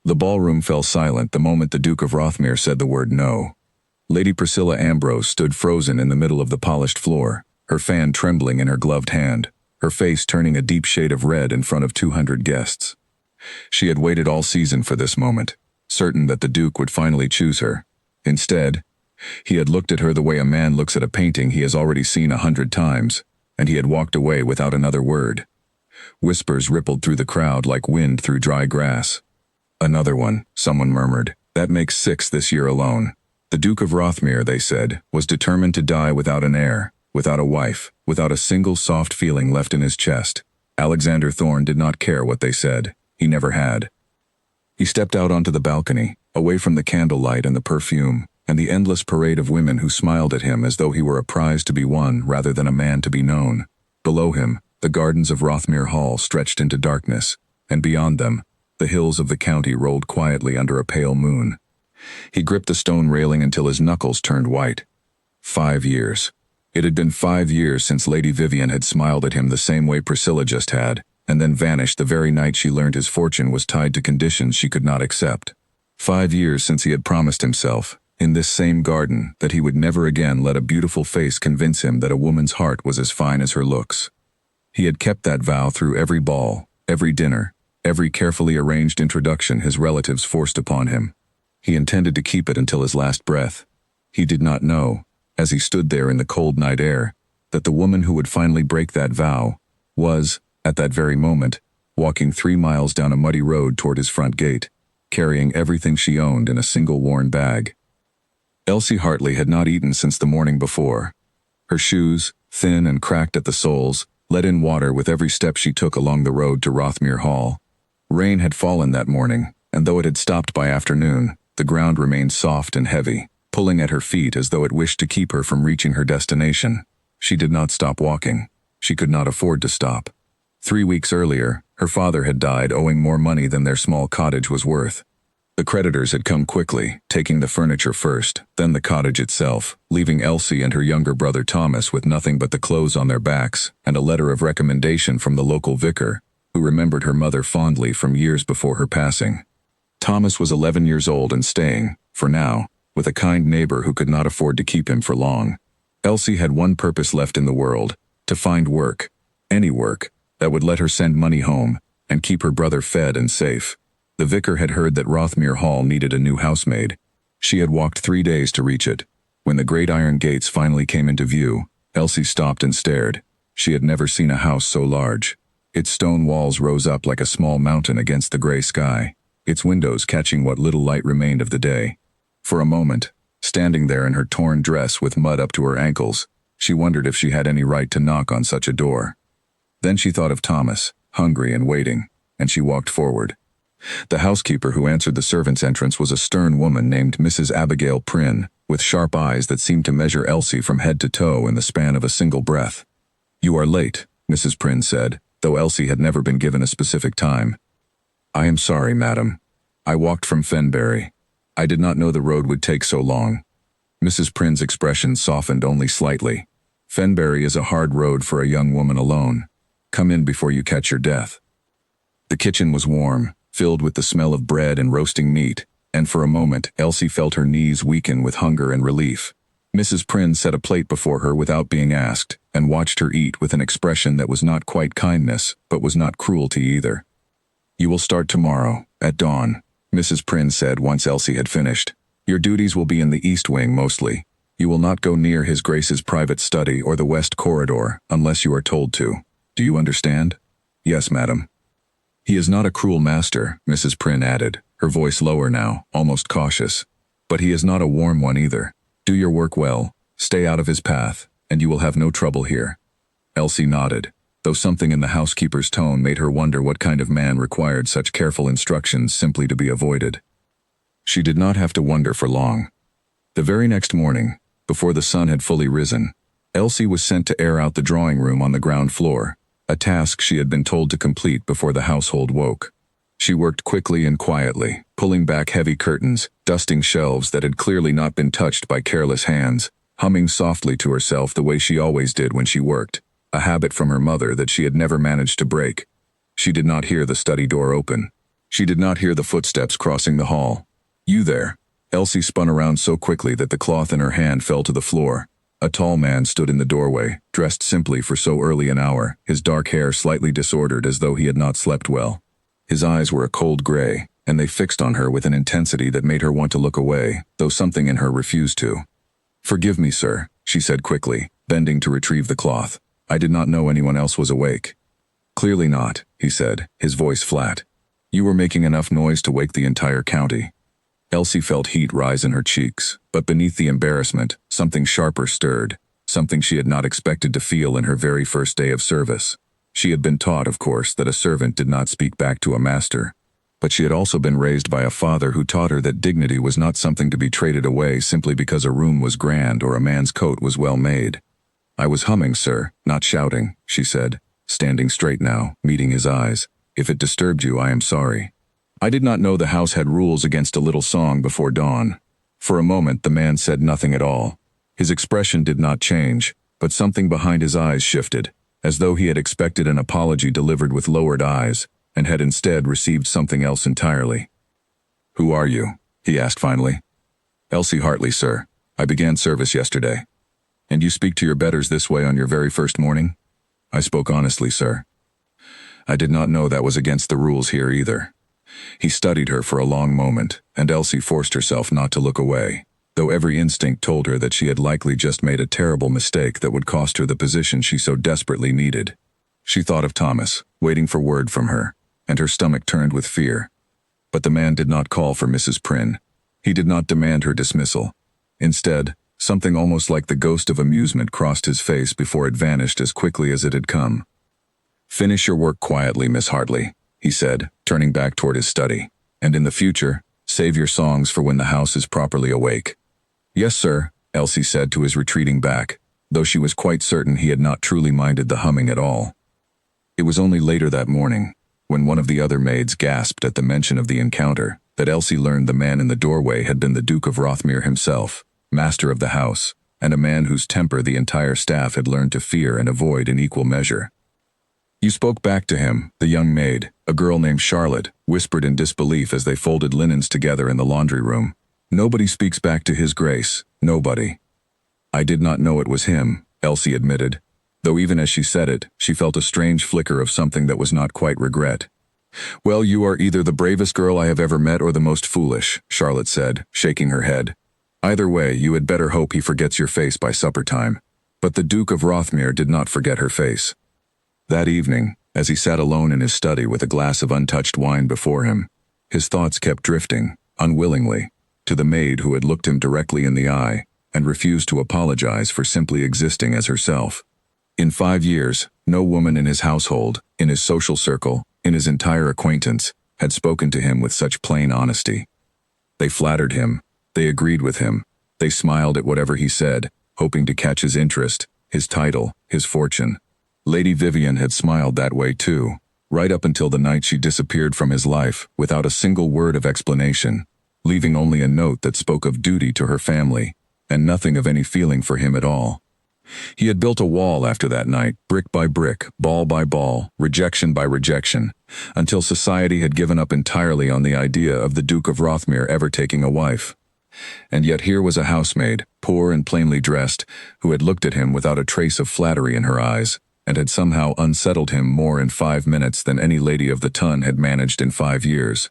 The ballroom fell silent the moment the Duke of Rothmere said the word no. Lady Priscilla Ambrose stood frozen in the middle of the polished floor, her fan trembling in her gloved hand, her face turning a deep shade of red in front of 200 guests. She had waited all season for this moment, certain that the Duke would finally choose her. Instead, he had looked at her the way a man looks at a painting he has already seen 100 times, and he had walked away without another word. Whispers rippled through the crowd like wind through dry grass. "Another one," someone murmured. "That makes 6 this year alone." The Duke of Rothmere, they said, was determined to die without an heir, without a wife, without a single soft feeling left in his chest. Alexander Thorne did not care what they said. He never had. He stepped out onto the balcony, away from the candlelight and the perfume, and the endless parade of women who smiled at him as though he were a prize to be won rather than a man to be known. Below him, the gardens of Rothmere Hall stretched into darkness, and beyond them, the hills of the county rolled quietly under a pale moon. He gripped the stone railing until his knuckles turned white. 5 years. It had been 5 years since Lady Vivian had smiled at him the same way Priscilla just had, and then vanished the very night she learned his fortune was tied to conditions she could not accept. 5 years since he had promised himself, in this same garden, that he would never again let a beautiful face convince him that a woman's heart was as fine as her looks. He had kept that vow through every ball, every dinner, every carefully arranged introduction his relatives forced upon him. He intended to keep it until his last breath. He did not know, as he stood there in the cold night air, that the woman who would finally break that vow was, at that very moment, walking 3 miles down a muddy road toward his front gate, carrying everything she owned in a single worn bag. Elsie Hartley had not eaten since the morning before. Her shoes, thin and cracked at the soles, let in water with every step she took along the road to Rothmere Hall. Rain had fallen that morning, and though it had stopped by afternoon, the ground remained soft and heavy, pulling at her feet as though it wished to keep her from reaching her destination. She did not stop walking. She could not afford to stop. 3 weeks earlier, her father had died owing more money than their small cottage was worth. The creditors had come quickly, taking the furniture first, then the cottage itself, leaving Elsie and her younger brother Thomas with nothing but the clothes on their backs and a letter of recommendation from the local vicar, who remembered her mother fondly from years before her passing. Thomas was 11 years old and staying, for now, with a kind neighbor who could not afford to keep him for long. Elsie had one purpose left in the world, to find work, any work, that would let her send money home and keep her brother fed and safe. The vicar had heard that Rothmere Hall needed a new housemaid. She had walked 3 days to reach it. When the great iron gates finally came into view, Elsie stopped and stared. She had never seen a house so large. Its stone walls rose up like a small mountain against the gray sky, its windows catching what little light remained of the day. For a moment, standing there in her torn dress with mud up to her ankles, she wondered if she had any right to knock on such a door. Then she thought of Thomas, hungry and waiting, and she walked forward. The housekeeper who answered the servants' entrance was a stern woman named Mrs. Abigail Prynne, with sharp eyes that seemed to measure Elsie from head to toe in the span of a single breath. "You are late," Mrs. Prynne said, though Elsie had never been given a specific time. "I am sorry, madam. I walked from Fenbury. I did not know the road would take so long." Mrs. Prynne's expression softened only slightly. "Fenbury is a hard road for a young woman alone. Come in before you catch your death." The kitchen was warm, filled with the smell of bread and roasting meat, and for a moment Elsie felt her knees weaken with hunger and relief. Mrs. Prynne set a plate before her without being asked, and watched her eat with an expression that was not quite kindness, but was not cruelty either. "You will start tomorrow, at dawn," Mrs. Prynne said once Elsie had finished. "Your duties will be in the East Wing mostly. You will not go near His Grace's private study or the West Corridor unless you are told to. Do you understand?" "Yes, madam." "He is not a cruel master," Mrs. Prynne added, her voice lower now, almost cautious. "But he is not a warm one either. Do your work well, stay out of his path, and you will have no trouble here." Elsie nodded, though something in the housekeeper's tone made her wonder what kind of man required such careful instructions simply to be avoided. She did not have to wonder for long. The very next morning, before the sun had fully risen, Elsie was sent to air out the drawing room on the ground floor, a task she had been told to complete before the household woke. She worked quickly and quietly, pulling back heavy curtains, dusting shelves that had clearly not been touched by careless hands, humming softly to herself the way she always did when she worked, a habit from her mother that she had never managed to break. She did not hear the study door open. She did not hear the footsteps crossing the hall. "You there?" Elsie spun around so quickly that the cloth in her hand fell to the floor. A tall man stood in the doorway, dressed simply for so early an hour, his dark hair slightly disordered as though he had not slept well. His eyes were a cold gray, and they fixed on her with an intensity that made her want to look away, though something in her refused to. "Forgive me, sir," she said quickly, bending to retrieve the cloth. "I did not know anyone else was awake." "Clearly not," he said, his voice flat. "You were making enough noise to wake the entire county." Elsie felt heat rise in her cheeks, but beneath the embarrassment, something sharper stirred, something she had not expected to feel in her very first day of service. She had been taught, of course, that a servant did not speak back to a master, but she had also been raised by a father who taught her that dignity was not something to be traded away simply because a room was grand or a man's coat was well made. "I was humming, sir, not shouting," she said, standing straight now, meeting his eyes. "If it disturbed you, I am sorry." "I did not know the house had rules against a little song before dawn." For a moment the man said nothing at all. His expression did not change, but something behind his eyes shifted, as though he had expected an apology delivered with lowered eyes, and had instead received something else entirely. "Who are you?" he asked finally. "Elsie Hartley, sir. I began service yesterday." "And you speak to your betters this way on your very first morning?" "I spoke honestly, sir." "I did not know that was against the rules here either." He studied her for a long moment, and Elsie forced herself not to look away, though every instinct told her that she had likely just made a terrible mistake that would cost her the position she so desperately needed. She thought of Thomas, waiting for word from her, and her stomach turned with fear. But the man did not call for Mrs. Prynne. He did not demand her dismissal. Instead, something almost like the ghost of amusement crossed his face before it vanished as quickly as it had come. "Finish your work quietly, Miss Hartley," he said, turning back toward his study. "And in the future, save your songs for when the house is properly awake." "Yes, sir," Elsie said to his retreating back, though she was quite certain he had not truly minded the humming at all. It was only later that morning, when one of the other maids gasped at the mention of the encounter, that Elsie learned the man in the doorway had been the Duke of Rothmere himself, master of the house, and a man whose temper the entire staff had learned to fear and avoid in equal measure. "You spoke back to him," the young maid, a girl named Charlotte, whispered in disbelief as they folded linens together in the laundry room. "Nobody speaks back to his grace, nobody." "I did not know it was him," Elsie admitted, though even as she said it, she felt a strange flicker of something that was not quite regret. "Well, you are either the bravest girl I have ever met or the most foolish," Charlotte said, shaking her head. "Either way, you had better hope he forgets your face by supper time." But the Duke of Rothmere did not forget her face. That evening, as he sat alone in his study with a glass of untouched wine before him, his thoughts kept drifting, unwillingly, to the maid who had looked him directly in the eye and refused to apologize for simply existing as herself. In 5 years, no woman in his household, in his social circle, in his entire acquaintance, had spoken to him with such plain honesty. They flattered him, they agreed with him, they smiled at whatever he said, hoping to catch his interest, his title, his fortune. Lady Vivian had smiled that way too, right up until the night she disappeared from his life without a single word of explanation, leaving only a note that spoke of duty to her family, and nothing of any feeling for him at all. He had built a wall after that night, brick by brick, ball by ball, rejection by rejection, until society had given up entirely on the idea of the Duke of Rothmere ever taking a wife. And yet here was a housemaid, poor and plainly dressed, who had looked at him without a trace of flattery in her eyes, and had somehow unsettled him more in 5 minutes than any lady of the ton had managed in 5 years.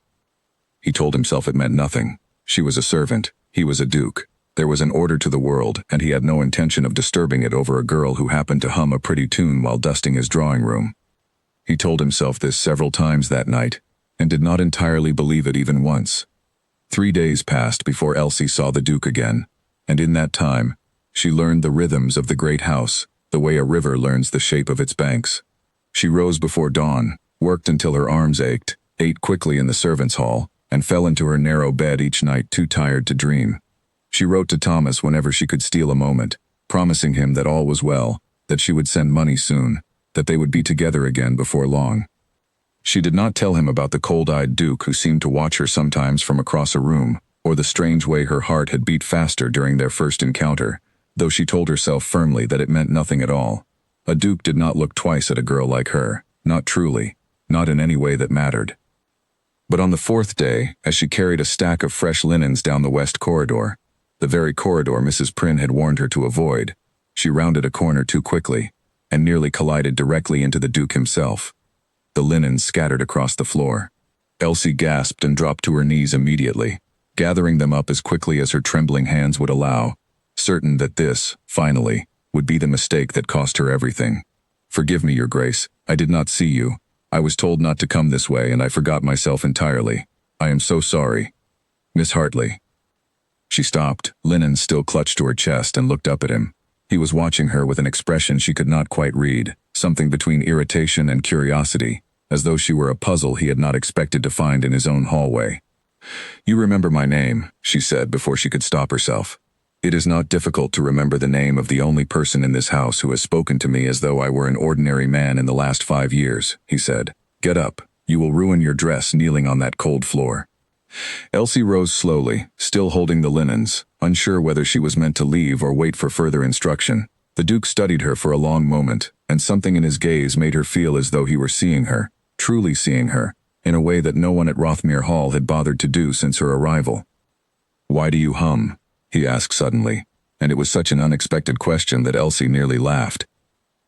He told himself it meant nothing. She was a servant, he was a duke. There was an order to the world, and he had no intention of disturbing it over a girl who happened to hum a pretty tune while dusting his drawing room. He told himself this several times that night, and did not entirely believe it even once. 3 days passed before Elsie saw the Duke again, and in that time, she learned the rhythms of the great house, the way a river learns the shape of its banks. She rose before dawn, worked until her arms ached, ate quickly in the servants' hall, and fell into her narrow bed each night too tired to dream. She wrote to Thomas whenever she could steal a moment, promising him that all was well, that she would send money soon, that they would be together again before long. She did not tell him about the cold-eyed Duke who seemed to watch her sometimes from across a room, or the strange way her heart had beat faster during their first encounter, though she told herself firmly that it meant nothing at all. A duke did not look twice at a girl like her, not truly, not in any way that mattered. But on the fourth day, as she carried a stack of fresh linens down the west corridor, the very corridor Mrs. Prynne had warned her to avoid, she rounded a corner too quickly and nearly collided directly into the Duke himself. The linens scattered across the floor. Elsie gasped and dropped to her knees immediately, gathering them up as quickly as her trembling hands would allow, certain that this, finally, would be the mistake that cost her everything. "Forgive me, Your Grace. I did not see you. I was told not to come this way and I forgot myself entirely. I am so sorry. Miss Hartley." She stopped, linens still clutched to her chest, and looked up at him. He was watching her with an expression she could not quite read, something between irritation and curiosity, as though she were a puzzle he had not expected to find in his own hallway. "You remember my name," she said before she could stop herself. "It is not difficult to remember the name of the only person in this house who has spoken to me as though I were an ordinary man in the last 5 years," he said. "Get up. You will ruin your dress kneeling on that cold floor." Elsie rose slowly, still holding the linens, unsure whether she was meant to leave or wait for further instruction. The Duke studied her for a long moment, and something in his gaze made her feel as though he were seeing her, truly seeing her, in a way that no one at Rothmere Hall had bothered to do since her arrival. "Why do you hum?" he asked suddenly, and it was such an unexpected question that Elsie nearly laughed.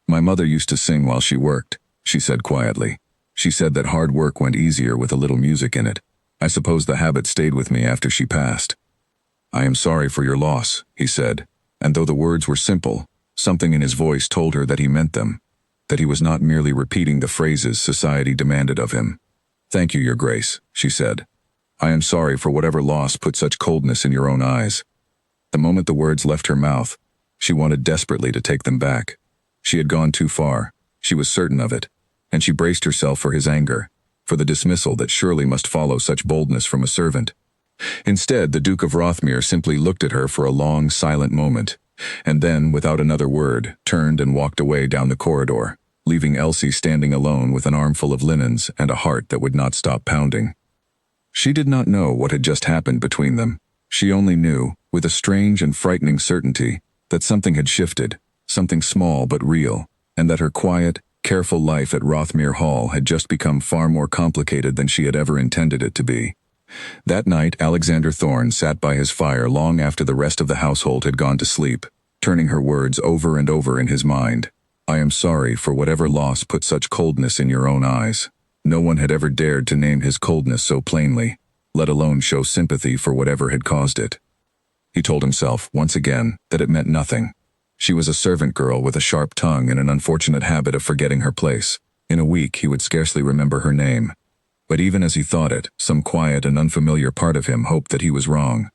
"My mother used to sing while she worked," she said quietly. "She said that hard work went easier with a little music in it. I suppose the habit stayed with me after she passed." "I am sorry for your loss," he said, and though the words were simple, something in his voice told her that he meant them, that he was not merely repeating the phrases society demanded of him. "Thank you, Your Grace," she said. "I am sorry for whatever loss put such coldness in your own eyes." The moment the words left her mouth, she wanted desperately to take them back. She had gone too far, she was certain of it, and she braced herself for his anger, for the dismissal that surely must follow such boldness from a servant. Instead, the Duke of Rothmere simply looked at her for a long, silent moment, and then, without another word, turned and walked away down the corridor, leaving Elsie standing alone with an armful of linens and a heart that would not stop pounding. She did not know what had just happened between them. She only knew, with a strange and frightening certainty, that something had shifted, something small but real, and that her quiet, careful life at Rothmere Hall had just become far more complicated than she had ever intended it to be. That night, Alexander Thorne sat by his fire long after the rest of the household had gone to sleep, turning her words over and over in his mind. "I am sorry for whatever loss put such coldness in your own eyes." No one had ever dared to name his coldness so plainly, let alone show sympathy for whatever had caused it. He told himself, once again, that it meant nothing. She was a servant girl with a sharp tongue and an unfortunate habit of forgetting her place. In a week he would scarcely remember her name. But even as he thought it, some quiet and unfamiliar part of him hoped that he was wrong.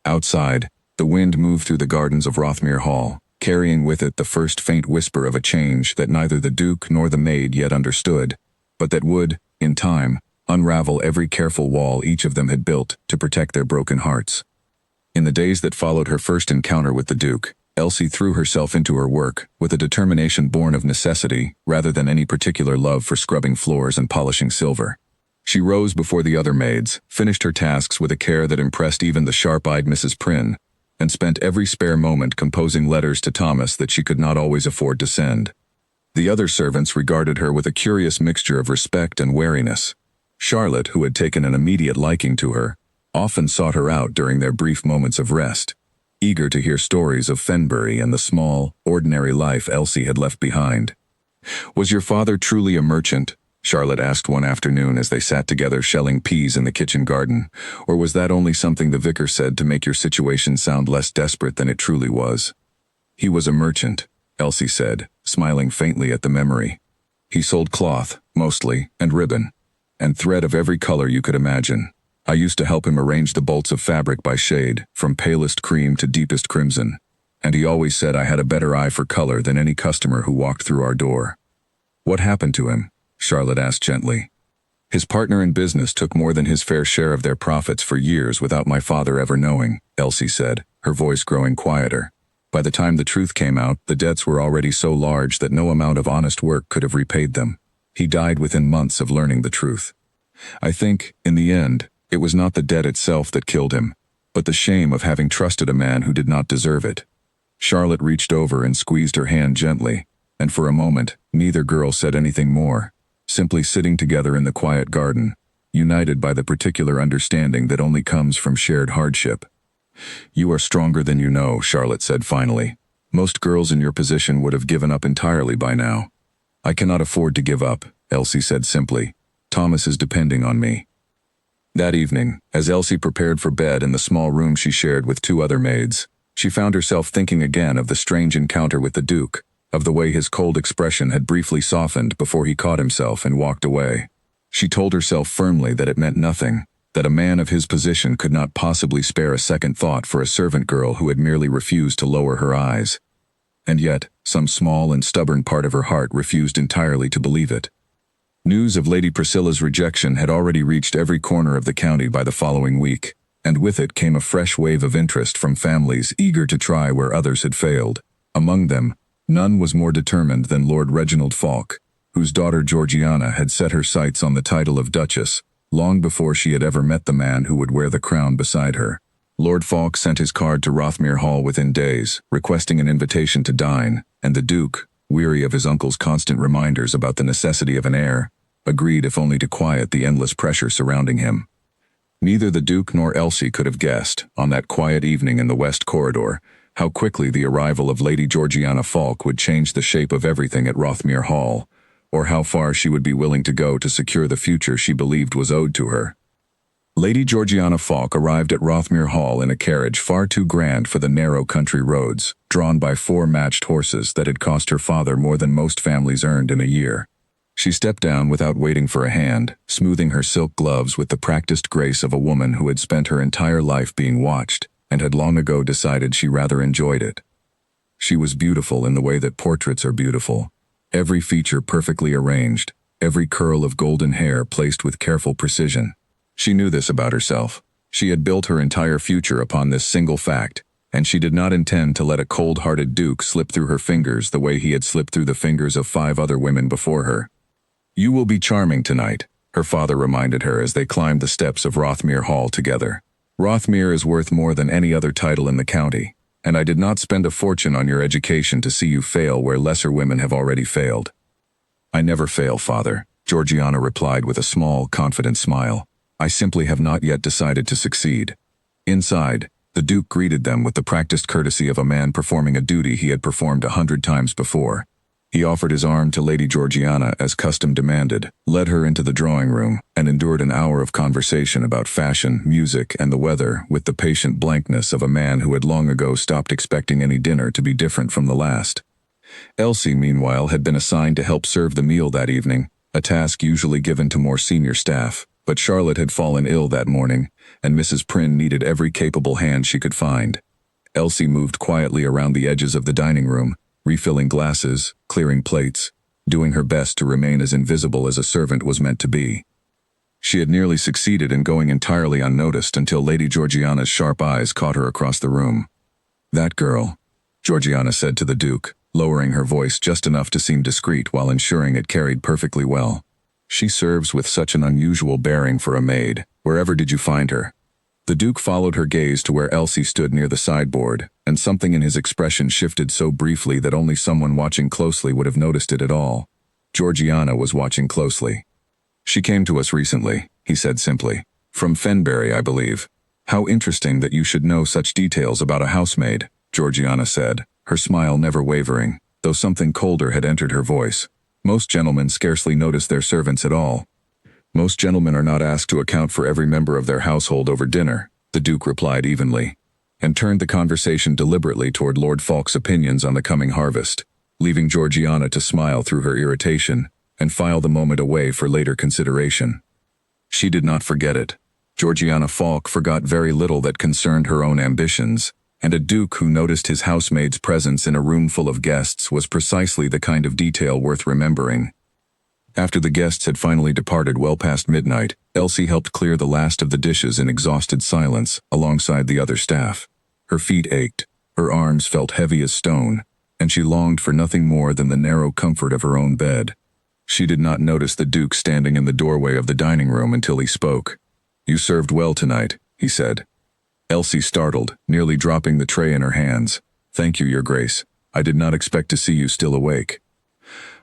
Outside, the wind moved through the gardens of Rothmere Hall, carrying with it the first faint whisper of a change that neither the Duke nor the maid yet understood, but that would, in time, unravel every careful wall each of them had built to protect their broken hearts. In the days that followed her first encounter with the Duke, Elsie threw herself into her work with a determination born of necessity rather than any particular love for scrubbing floors and polishing silver. She rose before the other maids, finished her tasks with a care that impressed even the sharp-eyed Mrs. Prynne, and spent every spare moment composing letters to Thomas that she could not always afford to send. The other servants regarded her with a curious mixture of respect and wariness. Charlotte, who had taken an immediate liking to her, often sought her out during their brief moments of rest, eager to hear stories of Fenbury and the small, ordinary life Elsie had left behind. "Was your father truly a merchant?" Charlotte asked one afternoon as they sat together shelling peas in the kitchen garden, "or was that only something the vicar said to make your situation sound less desperate than it truly was?" "He was a merchant," Elsie said, smiling faintly at the memory. "He sold cloth, mostly, and ribbon, and thread of every color you could imagine. I used to help him arrange the bolts of fabric by shade, from palest cream to deepest crimson, and he always said I had a better eye for color than any customer who walked through our door." "What happened to him?" Charlotte asked gently. "His partner in business took more than his fair share of their profits for years without my father ever knowing," Elsie said, her voice growing quieter. "By the time the truth came out, the debts were already so large that no amount of honest work could have repaid them. He died within months of learning the truth. I think, in the end, it was not the debt itself that killed him, but the shame of having trusted a man who did not deserve it." Charlotte reached over and squeezed her hand gently, and for a moment, neither girl said anything more, simply sitting together in the quiet garden, united by the particular understanding that only comes from shared hardship. "You are stronger than you know," Charlotte said finally. "Most girls in your position would have given up entirely by now." "I cannot afford to give up," Elsie said simply. "Thomas is depending on me." That evening, as Elsie prepared for bed in the small room she shared with two other maids, she found herself thinking again of the strange encounter with the Duke, of the way his cold expression had briefly softened before he caught himself and walked away. She told herself firmly that it meant nothing, that a man of his position could not possibly spare a second thought for a servant girl who had merely refused to lower her eyes. And yet, some small and stubborn part of her heart refused entirely to believe it. News of Lady Priscilla's rejection had already reached every corner of the county by the following week, and with it came a fresh wave of interest from families eager to try where others had failed. Among them, none was more determined than Lord Reginald Falk, whose daughter Georgiana had set her sights on the title of Duchess, long before she had ever met the man who would wear the crown beside her. Lord Falk sent his card to Rothmere Hall within days, requesting an invitation to dine, and the Duke, weary of his uncle's constant reminders about the necessity of an heir, agreed if only to quiet the endless pressure surrounding him. Neither the Duke nor Elsie could have guessed, on that quiet evening in the West Corridor, how quickly the arrival of Lady Georgiana Falk would change the shape of everything at Rothmere Hall, or how far she would be willing to go to secure the future she believed was owed to her. Lady Georgiana Falk arrived at Rothmere Hall in a carriage far too grand for the narrow country roads, drawn by 4 matched horses that had cost her father more than most families earned in a year. She stepped down without waiting for a hand, smoothing her silk gloves with the practiced grace of a woman who had spent her entire life being watched, and had long ago decided she rather enjoyed it. She was beautiful in the way that portraits are beautiful, every feature perfectly arranged, every curl of golden hair placed with careful precision. She knew this about herself. She had built her entire future upon this single fact, and she did not intend to let a cold-hearted Duke slip through her fingers the way he had slipped through the fingers of 5 other women before her. "You will be charming tonight," her father reminded her as they climbed the steps of Rothmere Hall together. "Rothmere is worth more than any other title in the county, and I did not spend a fortune on your education to see you fail where lesser women have already failed." "I never fail, father," Georgiana replied with a small, confident smile. "I simply have not yet decided to succeed." Inside, the Duke greeted them with the practiced courtesy of a man performing a duty he had performed 100 times before. He offered his arm to Lady Georgiana as custom demanded, led her into the drawing room, and endured an hour of conversation about fashion, music, and the weather with the patient blankness of a man who had long ago stopped expecting any dinner to be different from the last. Elsie, meanwhile, had been assigned to help serve the meal that evening, a task usually given to more senior staff. But Charlotte had fallen ill that morning, and Mrs. Prynne needed every capable hand she could find. Elsie moved quietly around the edges of the dining room, refilling glasses, clearing plates, doing her best to remain as invisible as a servant was meant to be. She had nearly succeeded in going entirely unnoticed until Lady Georgiana's sharp eyes caught her across the room. "That girl," Georgiana said to the Duke, lowering her voice just enough to seem discreet while ensuring it carried perfectly well. "She serves with such an unusual bearing for a maid. Wherever did you find her?" The Duke followed her gaze to where Elsie stood near the sideboard, and something in his expression shifted so briefly that only someone watching closely would have noticed it at all. Georgiana was watching closely. "She came to us recently," he said simply. "From Fenbury, I believe." "How interesting that you should know such details about a housemaid," Georgiana said, her smile never wavering, though something colder had entered her voice. "Most gentlemen scarcely notice their servants at all." "Most gentlemen are not asked to account for every member of their household over dinner," the Duke replied evenly, and turned the conversation deliberately toward Lord Falk's opinions on the coming harvest, leaving Georgiana to smile through her irritation and file the moment away for later consideration. She did not forget it. Georgiana Falk forgot very little that concerned her own ambitions, and a Duke who noticed his housemaid's presence in a room full of guests was precisely the kind of detail worth remembering. After the guests had finally departed well past midnight, Elsie helped clear the last of the dishes in exhausted silence alongside the other staff. Her feet ached, her arms felt heavy as stone, and she longed for nothing more than the narrow comfort of her own bed. She did not notice the Duke standing in the doorway of the dining room until he spoke. "You served well tonight," he said. Elsie startled, nearly dropping the tray in her hands. "Thank you, Your Grace. I did not expect to see you still awake."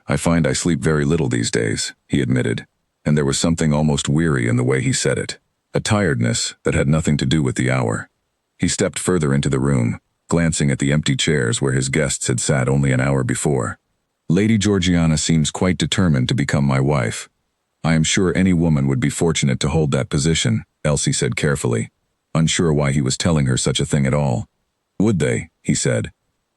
"I find I sleep very little these days," he admitted, and there was something almost weary in the way he said it, a tiredness that had nothing to do with the hour. He stepped further into the room, glancing at the empty chairs where his guests had sat only an hour before. Lady Georgiana seems quite determined to become my wife. I am sure any woman would be fortunate to hold that position, Elsie said carefully, unsure why he was telling her such a thing at all. Would they, he said,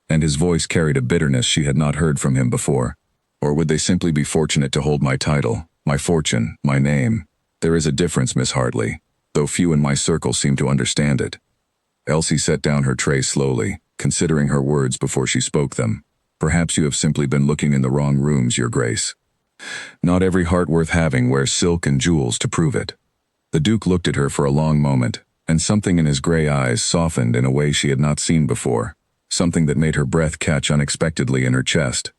and his voice carried a bitterness she had not heard from him before. Or would they simply be fortunate to hold my title, my fortune, my name? There is a difference, Miss Hartley, though few in my circle seem to understand it. Elsie set down her tray slowly, considering her words before she spoke them. Perhaps you have simply been looking in the wrong rooms, Your Grace. Not every heart worth having wears silk and jewels to prove it. The Duke looked at her for a long moment, and something in his gray eyes softened in a way she had not seen before, something that made her breath catch unexpectedly in her chest.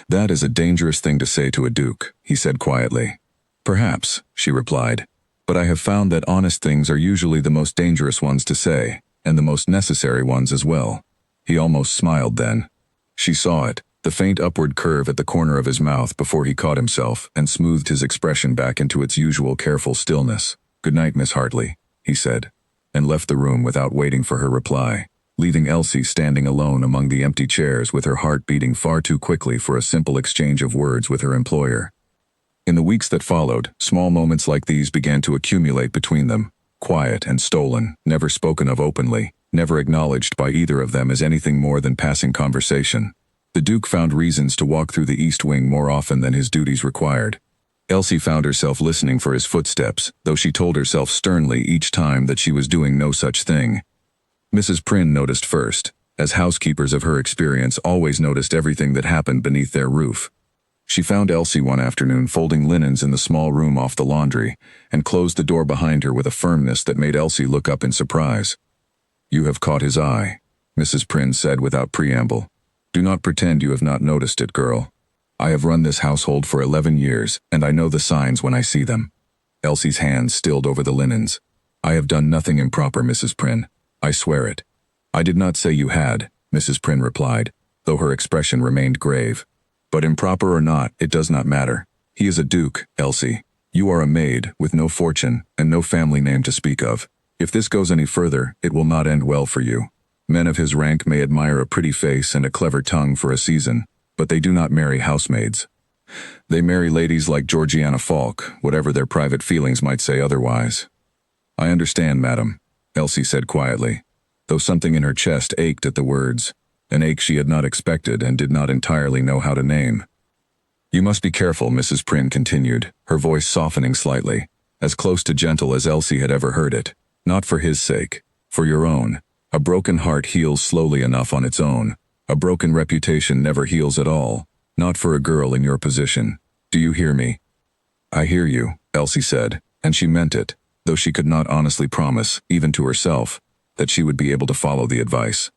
That is a dangerous thing to say to a duke, he said quietly. Perhaps, she replied, but I have found that honest things are usually the most dangerous ones to say, and the most necessary ones as well. He almost smiled then. She saw it, the faint upward curve at the corner of his mouth before he caught himself and smoothed his expression back into its usual careful stillness. Good night, Miss Hartley, he said, and left the room without waiting for her reply, leaving Elsie standing alone among the empty chairs with her heart beating far too quickly for a simple exchange of words with her employer. In the weeks that followed, small moments like these began to accumulate between them, quiet and stolen, never spoken of openly, never acknowledged by either of them as anything more than passing conversation. The Duke found reasons to walk through the East Wing more often than his duties required. Elsie found herself listening for his footsteps, though she told herself sternly each time that she was doing no such thing. Mrs. Prynne noticed first, as housekeepers of her experience always noticed everything that happened beneath their roof. She found Elsie one afternoon folding linens in the small room off the laundry, and closed the door behind her with a firmness that made Elsie look up in surprise. You have caught his eye, Mrs. Prynne said without preamble. Do not pretend you have not noticed it, girl. I have run this household for 11 years, and I know the signs when I see them. Elsie's hands stilled over the linens. I have done nothing improper, Mrs. Prynne. I swear it. I did not say you had, Mrs. Prynne replied, though her expression remained grave. But improper or not, it does not matter. He is a duke, Elsie. You are a maid, with no fortune, and no family name to speak of. If this goes any further, it will not end well for you. Men of his rank may admire a pretty face and a clever tongue for a season, but they do not marry housemaids. They marry ladies like Georgiana Falk, whatever their private feelings might say otherwise. I understand, madam, Elsie said quietly, though something in her chest ached at the words, an ache she had not expected and did not entirely know how to name. You must be careful, Mrs. Prynne continued, her voice softening slightly, as close to gentle as Elsie had ever heard it. Not for his sake, for your own. A broken heart heals slowly enough on its own. A broken reputation never heals at all, not for a girl in your position. Do you hear me? I hear you, Elsie said, and she meant it, though she could not honestly promise, even to herself, that she would be able to follow the advice.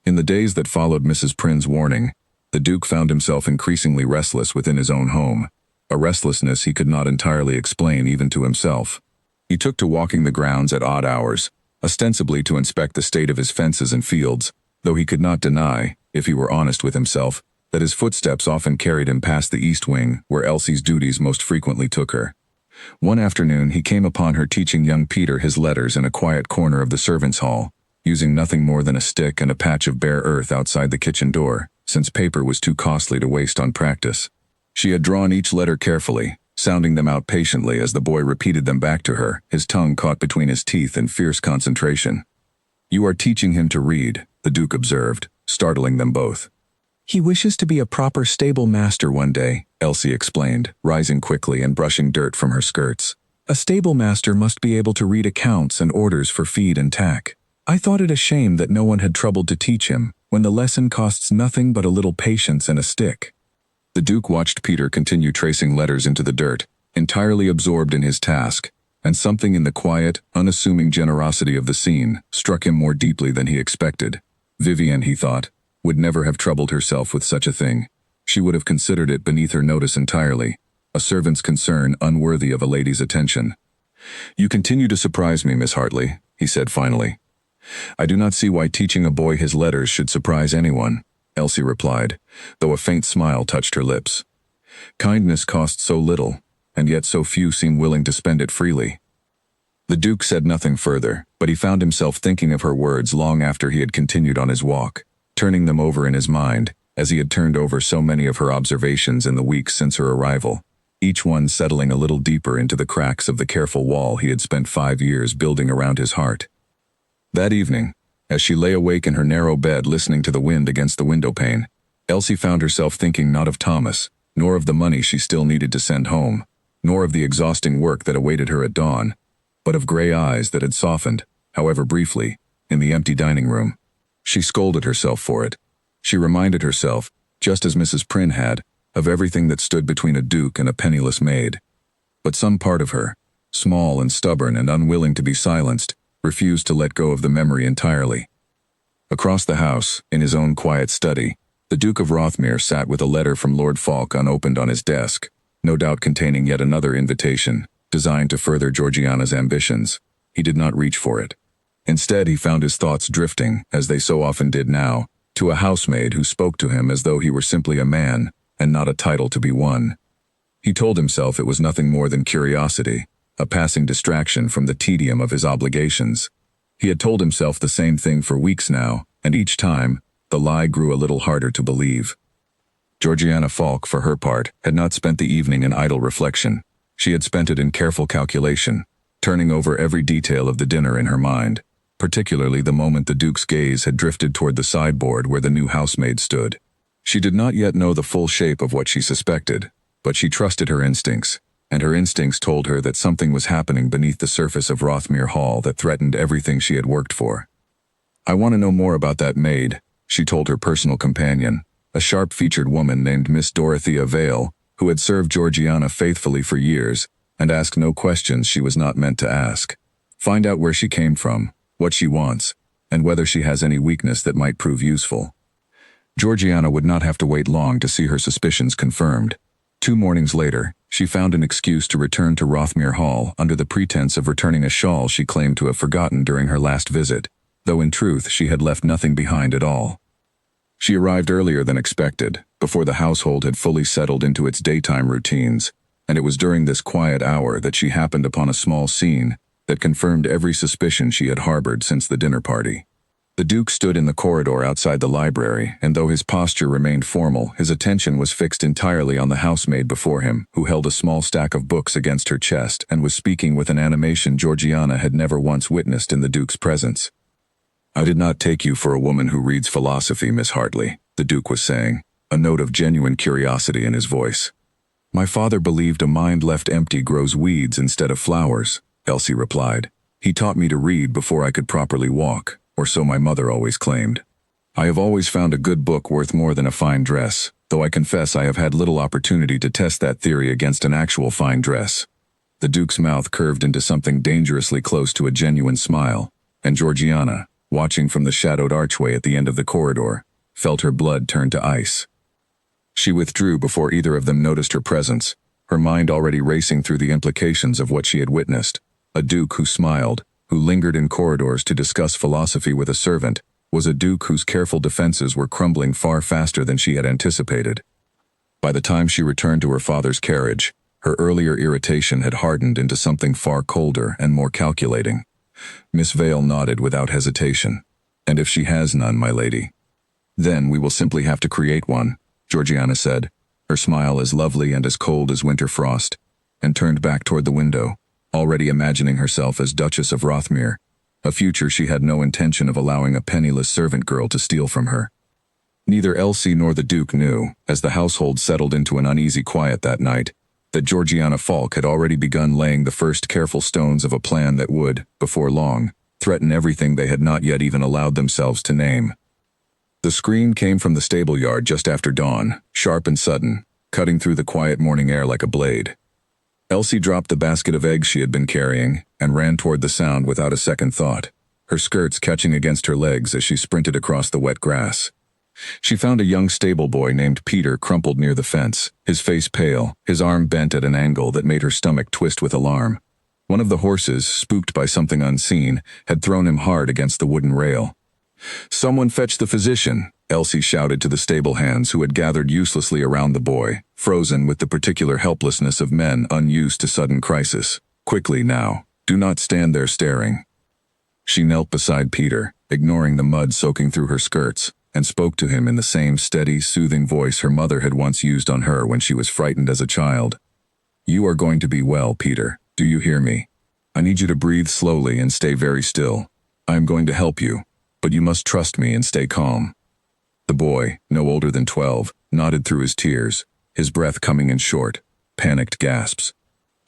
In the days that followed Mrs. Prynne's warning, the Duke found himself increasingly restless within his own home, a restlessness he could not entirely explain even to himself. He took to walking the grounds at odd hours, ostensibly to inspect the state of his fences and fields, though he could not deny, if he were honest with himself, that his footsteps often carried him past the East Wing, where Elsie's duties most frequently took her. One afternoon he came upon her teaching young Peter his letters in a quiet corner of the servants' hall, using nothing more than a stick and a patch of bare earth outside the kitchen door, since paper was too costly to waste on practice. She had drawn each letter carefully, sounding them out patiently as the boy repeated them back to her, his tongue caught between his teeth in fierce concentration. You are teaching him to read, the Duke observed, startling them both. He wishes to be a proper stable master one day, Elsie explained, rising quickly and brushing dirt from her skirts. A stable master must be able to read accounts and orders for feed and tack. I thought it a shame that no one had troubled to teach him, when the lesson costs nothing but a little patience and a stick. The Duke watched Peter continue tracing letters into the dirt, entirely absorbed in his task, and something in the quiet, unassuming generosity of the scene struck him more deeply than he expected. Vivian, he thought, would never have troubled herself with such a thing. She would have considered it beneath her notice entirely, a servant's concern unworthy of a lady's attention. You continue to surprise me, Miss Hartley, he said finally. I do not see why teaching a boy his letters should surprise anyone, Elsie replied, though a faint smile touched her lips. Kindness costs so little. and yet so few seem willing to spend it freely. The Duke said nothing further, but he found himself thinking of her words long after he had continued on his walk, turning them over in his mind, as he had turned over so many of her observations in the weeks since her arrival, each one settling a little deeper into the cracks of the careful wall he had spent 5 years building around his heart. That evening, as she lay awake in her narrow bed listening to the wind against the windowpane, Elsie found herself thinking not of Thomas, nor of the money she still needed to send home, nor of the exhausting work that awaited her at dawn, but of gray eyes that had softened, however briefly, in the empty dining room. She scolded herself for it. She reminded herself, just as Mrs. Prynne had, of everything that stood between a duke and a penniless maid. But some part of her, small and stubborn and unwilling to be silenced, refused to let go of the memory entirely. Across the house, in his own quiet study, the Duke of Rothmere sat with a letter from Lord Falk unopened on his desk, no doubt containing yet another invitation, designed to further Georgiana's ambitions. He did not reach for it. Instead, he found his thoughts drifting, as they so often did now, to a housemaid who spoke to him as though he were simply a man, and not a title to be won. He told himself it was nothing more than curiosity, a passing distraction from the tedium of his obligations. He had told himself the same thing for weeks now, and each time, the lie grew a little harder to believe. Georgiana Falk, for her part, had not spent the evening in idle reflection. She had spent it in careful calculation, turning over every detail of the dinner in her mind, particularly the moment the Duke's gaze had drifted toward the sideboard where the new housemaid stood. She did not yet know the full shape of what she suspected, but she trusted her instincts, and her instincts told her that something was happening beneath the surface of Rothmere Hall that threatened everything she had worked for. "I want to know more about that maid," she told her personal companion, a sharp-featured woman named Miss Dorothea Vale, who had served Georgiana faithfully for years and asked no questions she was not meant to ask. "Find out where she came from, what she wants, and whether she has any weakness that might prove useful." Georgiana would not have to wait long to see her suspicions confirmed. 2 mornings later, she found an excuse to return to Rothmere Hall under the pretense of returning a shawl she claimed to have forgotten during her last visit, though in truth she had left nothing behind at all. She arrived earlier than expected, before the household had fully settled into its daytime routines, and it was during this quiet hour that she happened upon a small scene that confirmed every suspicion she had harbored since the dinner party. The Duke stood in the corridor outside the library, and though his posture remained formal, his attention was fixed entirely on the housemaid before him, who held a small stack of books against her chest and was speaking with an animation Georgiana had never once witnessed in the Duke's presence. "I did not take you for a woman who reads philosophy, Miss Hartley," the Duke was saying, a note of genuine curiosity in his voice. "My father believed a mind left empty grows weeds instead of flowers," Elsie replied. "He taught me to read before I could properly walk, or so my mother always claimed. I have always found a good book worth more than a fine dress, though I confess I have had little opportunity to test that theory against an actual fine dress." The Duke's mouth curved into something dangerously close to a genuine smile, and Georgiana, watching from the shadowed archway at the end of the corridor, felt her blood turn to ice. She withdrew before either of them noticed her presence, her mind already racing through the implications of what she had witnessed. A Duke who smiled, who lingered in corridors to discuss philosophy with a servant, was a Duke whose careful defenses were crumbling far faster than she had anticipated. By the time she returned to her father's carriage, her earlier irritation had hardened into something far colder and more calculating. Miss Vale nodded without hesitation. "And if she has none, my lady?" "Then we will simply have to create one," Georgiana said, her smile as lovely and as cold as winter frost, and turned back toward the window, already imagining herself as Duchess of Rothmere, a future she had no intention of allowing a penniless servant girl to steal from her. Neither Elsie nor the Duke knew, as the household settled into an uneasy quiet that night, that Georgiana Falk had already begun laying the first careful stones of a plan that would, before long, threaten everything they had not yet even allowed themselves to name. The scream came from the stable yard just after dawn, sharp and sudden, cutting through the quiet morning air like a blade. Elsie dropped the basket of eggs she had been carrying and ran toward the sound without a second thought, her skirts catching against her legs as she sprinted across the wet grass. She found a young stable boy named Peter crumpled near the fence, his face pale, his arm bent at an angle that made her stomach twist with alarm. One of the horses, spooked by something unseen, had thrown him hard against the wooden rail. "Someone fetch the physician," Elsie shouted to the stable hands who had gathered uselessly around the boy, frozen with the particular helplessness of men unused to sudden crisis. Quickly now, do not stand there staring. She knelt beside Peter, ignoring the mud soaking through her skirts, and spoke to him in the same steady, soothing voice her mother had once used on her when she was frightened as a child. You are going to be well, Peter. Do you hear me? I need you to breathe slowly and stay very still. I am going to help you, but you must trust me and stay calm. The boy, no older than 12, nodded through his tears, his breath coming in short, panicked gasps.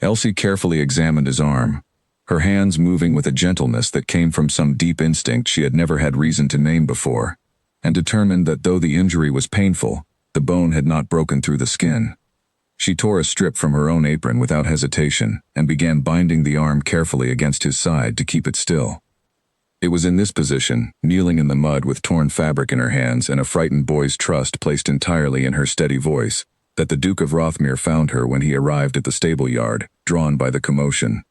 Elsie carefully examined his arm, her hands moving with a gentleness that came from some deep instinct she had never had reason to name before, and determined that though the injury was painful, the bone had not broken through the skin. She tore a strip from her own apron without hesitation and began binding the arm carefully against his side to keep it still. It was in this position, kneeling in the mud with torn fabric in her hands and a frightened boy's trust placed entirely in her steady voice, that the Duke of Rothmere found her when he arrived at the stable yard, drawn by the commotion.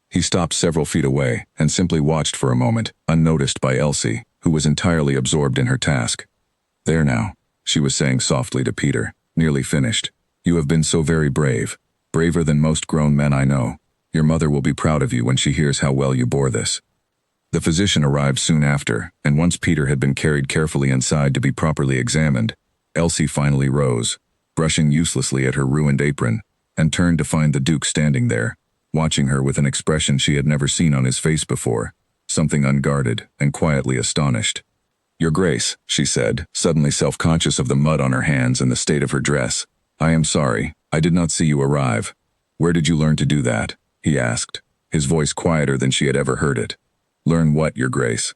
He stopped several feet away and simply watched for a moment, unnoticed by Elsie, who was entirely absorbed in her task. There now, she was saying softly to Peter, nearly finished. You have been so very brave, braver than most grown men I know. Your mother will be proud of you when she hears how well you bore this. The physician arrived soon after, and once Peter had been carried carefully inside to be properly examined, Elsie finally rose, brushing uselessly at her ruined apron, and turned to find the Duke standing there, watching her with an expression she had never seen on his face before, something unguarded and quietly astonished. Your Grace, she said, suddenly self-conscious of the mud on her hands and the state of her dress. I am sorry, I did not see you arrive. Where did you learn to do that? He asked, his voice quieter than she had ever heard it. Learn what, Your Grace?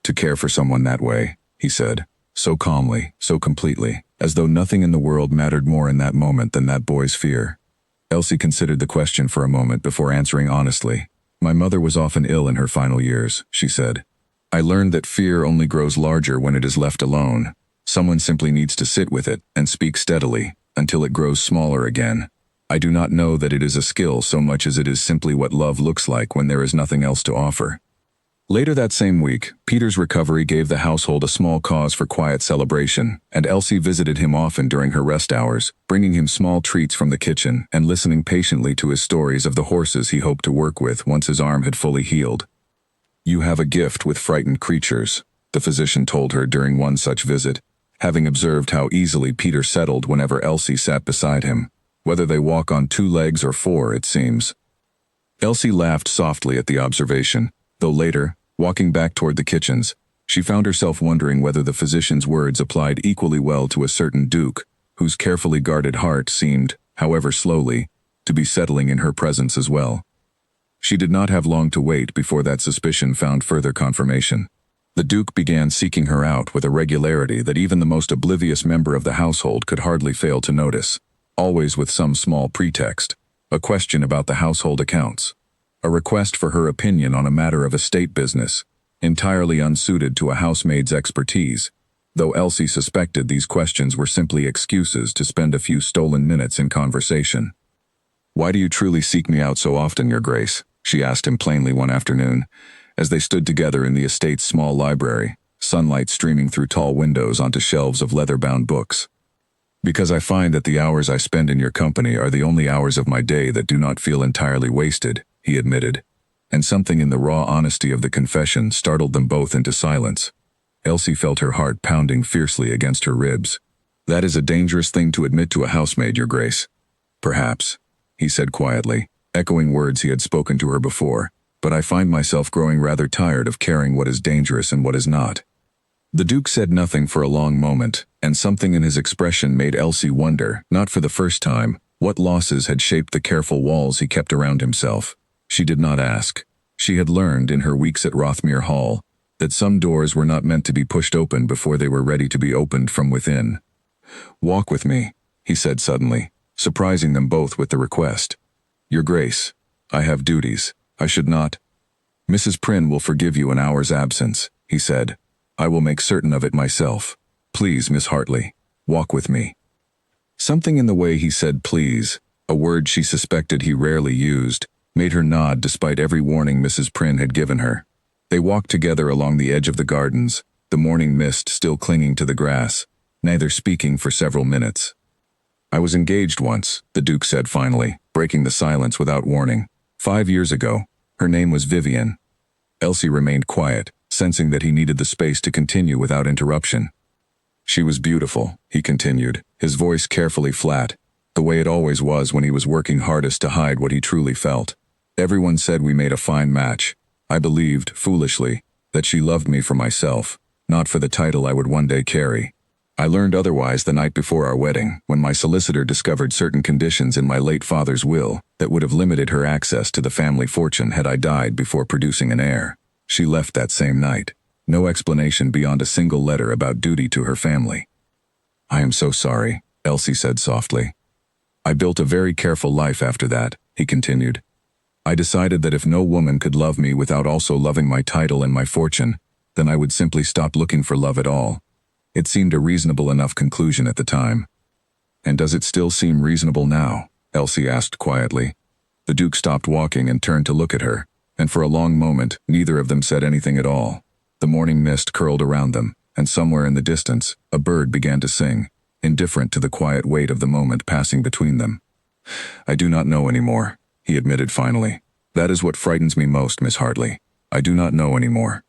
To care for someone that way, he said, so calmly, so completely, as though nothing in the world mattered more in that moment than that boy's fear. Elsie considered the question for a moment before answering honestly. My mother was often ill in her final years, she said. I learned that fear only grows larger when it is left alone. Someone simply needs to sit with it and speak steadily, until it grows smaller again. I do not know that it is a skill so much as it is simply what love looks like when there is nothing else to offer. Later that same week, Peter's recovery gave the household a small cause for quiet celebration, and Elsie visited him often during her rest hours, bringing him small treats from the kitchen and listening patiently to his stories of the horses he hoped to work with once his arm had fully healed. You have a gift with frightened creatures, the physician told her during one such visit, having observed how easily Peter settled whenever Elsie sat beside him, whether they walk on 2 legs or 4, it seems. Elsie laughed softly at the observation, though later, walking back toward the kitchens, she found herself wondering whether the physician's words applied equally well to a certain Duke, whose carefully guarded heart seemed, however slowly, to be settling in her presence as well. She did not have long to wait before that suspicion found further confirmation. The Duke began seeking her out with a regularity that even the most oblivious member of the household could hardly fail to notice, always with some small pretext, a question about the household accounts, a request for her opinion on a matter of estate business, entirely unsuited to a housemaid's expertise, though Elsie suspected these questions were simply excuses to spend a few stolen minutes in conversation. Why do you truly seek me out so often, Your Grace? She asked him plainly one afternoon, as they stood together in the estate's small library, sunlight streaming through tall windows onto shelves of leather-bound books. Because I find that the hours I spend in your company are the only hours of my day that do not feel entirely wasted, he admitted, and something in the raw honesty of the confession startled them both into silence. Elsie felt her heart pounding fiercely against her ribs. That is a dangerous thing to admit to a housemaid, Your Grace. Perhaps, he said quietly, echoing words he had spoken to her before, but I find myself growing rather tired of caring what is dangerous and what is not. The Duke said nothing for a long moment, and something in his expression made Elsie wonder, not for the first time, what losses had shaped the careful walls he kept around himself. She did not ask. She had learned in her weeks at Rothmere Hall that some doors were not meant to be pushed open before they were ready to be opened from within. Walk with me, he said suddenly, surprising them both with the request. Your Grace, I have duties. I should not. Mrs. Prynne will forgive you an hour's absence, he said. I will make certain of it myself. Please, Miss Hartley, walk with me. Something in the way he said please, a word she suspected he rarely used, made her nod despite every warning Mrs. Prynne had given her. They walked together along the edge of the gardens, the morning mist still clinging to the grass, neither speaking for several minutes. "I was engaged once," the Duke said finally, breaking the silence without warning. 5 years ago. Her name was Vivian." Elsie remained quiet, sensing that he needed the space to continue without interruption. "She was beautiful," he continued, his voice carefully flat, the way it always was when he was working hardest to hide what he truly felt. "Everyone said we made a fine match. I believed, foolishly, that she loved me for myself, not for the title I would one day carry. I learned otherwise the night before our wedding, when my solicitor discovered certain conditions in my late father's will that would have limited her access to the family fortune had I died before producing an heir. She left that same night. No explanation beyond a single letter about duty to her family." "I am so sorry," Elsie said softly. "I built a very careful life after that," he continued. "I decided that if no woman could love me without also loving my title and my fortune, then I would simply stop looking for love at all. It seemed a reasonable enough conclusion at the time." "And does it still seem reasonable now?" Elsie asked quietly. The Duke stopped walking and turned to look at her, and for a long moment neither of them said anything at all. The morning mist curled around them, and somewhere in the distance, a bird began to sing, indifferent to the quiet weight of the moment passing between them. "I do not know anymore," he admitted finally. "That is what frightens me most, Miss Hartley. I do not know anymore."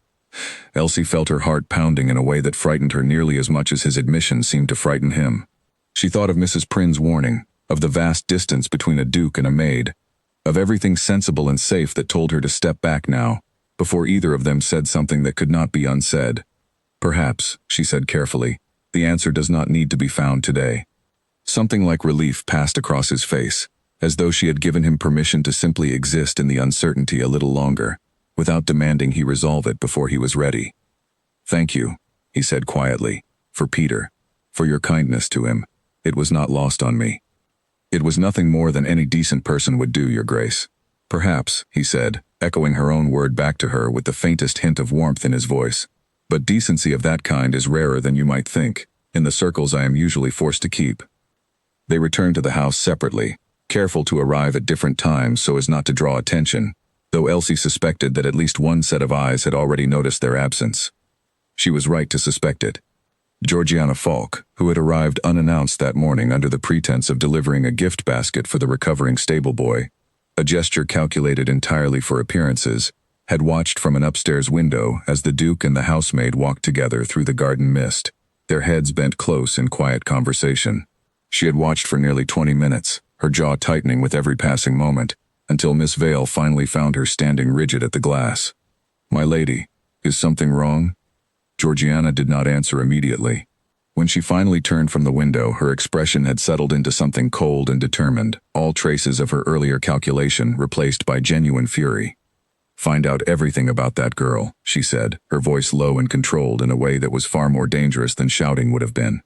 Elsie felt her heart pounding in a way that frightened her nearly as much as his admission seemed to frighten him. She thought of Mrs. Prynne's warning, of the vast distance between a duke and a maid, of everything sensible and safe that told her to step back now, before either of them said something that could not be unsaid. "Perhaps," she said carefully, "the answer does not need to be found today." Something like relief passed across his face, as though she had given him permission to simply exist in the uncertainty a little longer, without demanding he resolve it before he was ready. "Thank you," he said quietly, "for Peter, for your kindness to him. It was not lost on me." "It was nothing more than any decent person would do, Your Grace." "Perhaps," he said, echoing her own word back to her with the faintest hint of warmth in his voice. "But decency of that kind is rarer than you might think, in the circles I am usually forced to keep." They returned to the house separately, careful to arrive at different times so as not to draw attention, though Elsie suspected that at least one set of eyes had already noticed their absence. She was right to suspect it. Georgiana Falk, who had arrived unannounced that morning under the pretense of delivering a gift basket for the recovering stable boy, a gesture calculated entirely for appearances, had watched from an upstairs window as the Duke and the housemaid walked together through the garden mist, their heads bent close in quiet conversation. She had watched for nearly 20 minutes, her jaw tightening with every passing moment, until Miss Vale finally found her standing rigid at the glass. "My lady, is something wrong?" Georgiana did not answer immediately. When she finally turned from the window, her expression had settled into something cold and determined, all traces of her earlier calculation replaced by genuine fury. "Find out everything about that girl," she said, her voice low and controlled in a way that was far more dangerous than shouting would have been.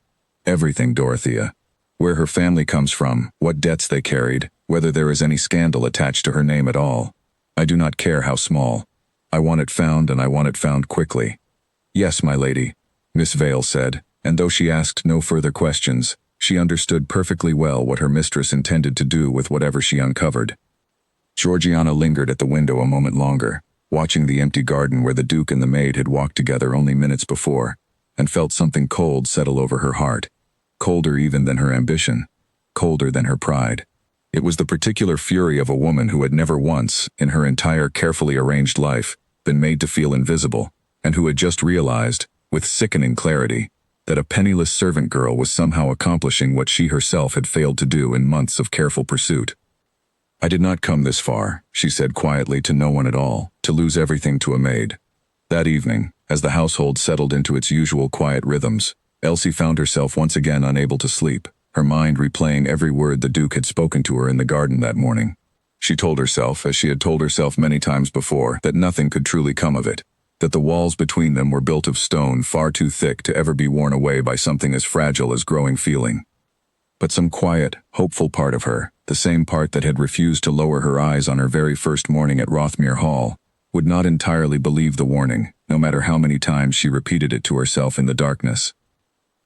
"Everything, Dorothea. Where her family comes from, what debts they carried, whether there is any scandal attached to her name at all. I do not care how small. I want it found, and I want it found quickly." "Yes, my lady," Miss Vale said, and though she asked no further questions, she understood perfectly well what her mistress intended to do with whatever she uncovered. Georgiana lingered at the window a moment longer, watching the empty garden where the Duke and the maid had walked together only minutes before, and felt something cold settle over her heart, colder even than her ambition, colder than her pride. It was the particular fury of a woman who had never once, in her entire carefully arranged life, been made to feel invisible, and who had just realized, with sickening clarity, that a penniless servant girl was somehow accomplishing what she herself had failed to do in months of careful pursuit. "I did not come this far," she said quietly to no one at all, "to lose everything to a maid." That evening, as the household settled into its usual quiet rhythms, Elsie found herself once again unable to sleep, her mind replaying every word the Duke had spoken to her in the garden that morning. She told herself, as she had told herself many times before, that nothing could truly come of it, that the walls between them were built of stone far too thick to ever be worn away by something as fragile as growing feeling. But some quiet, hopeful part of her, the same part that had refused to lower her eyes on her very first morning at Rothmere Hall, would not entirely believe the warning, no matter how many times she repeated it to herself in the darkness.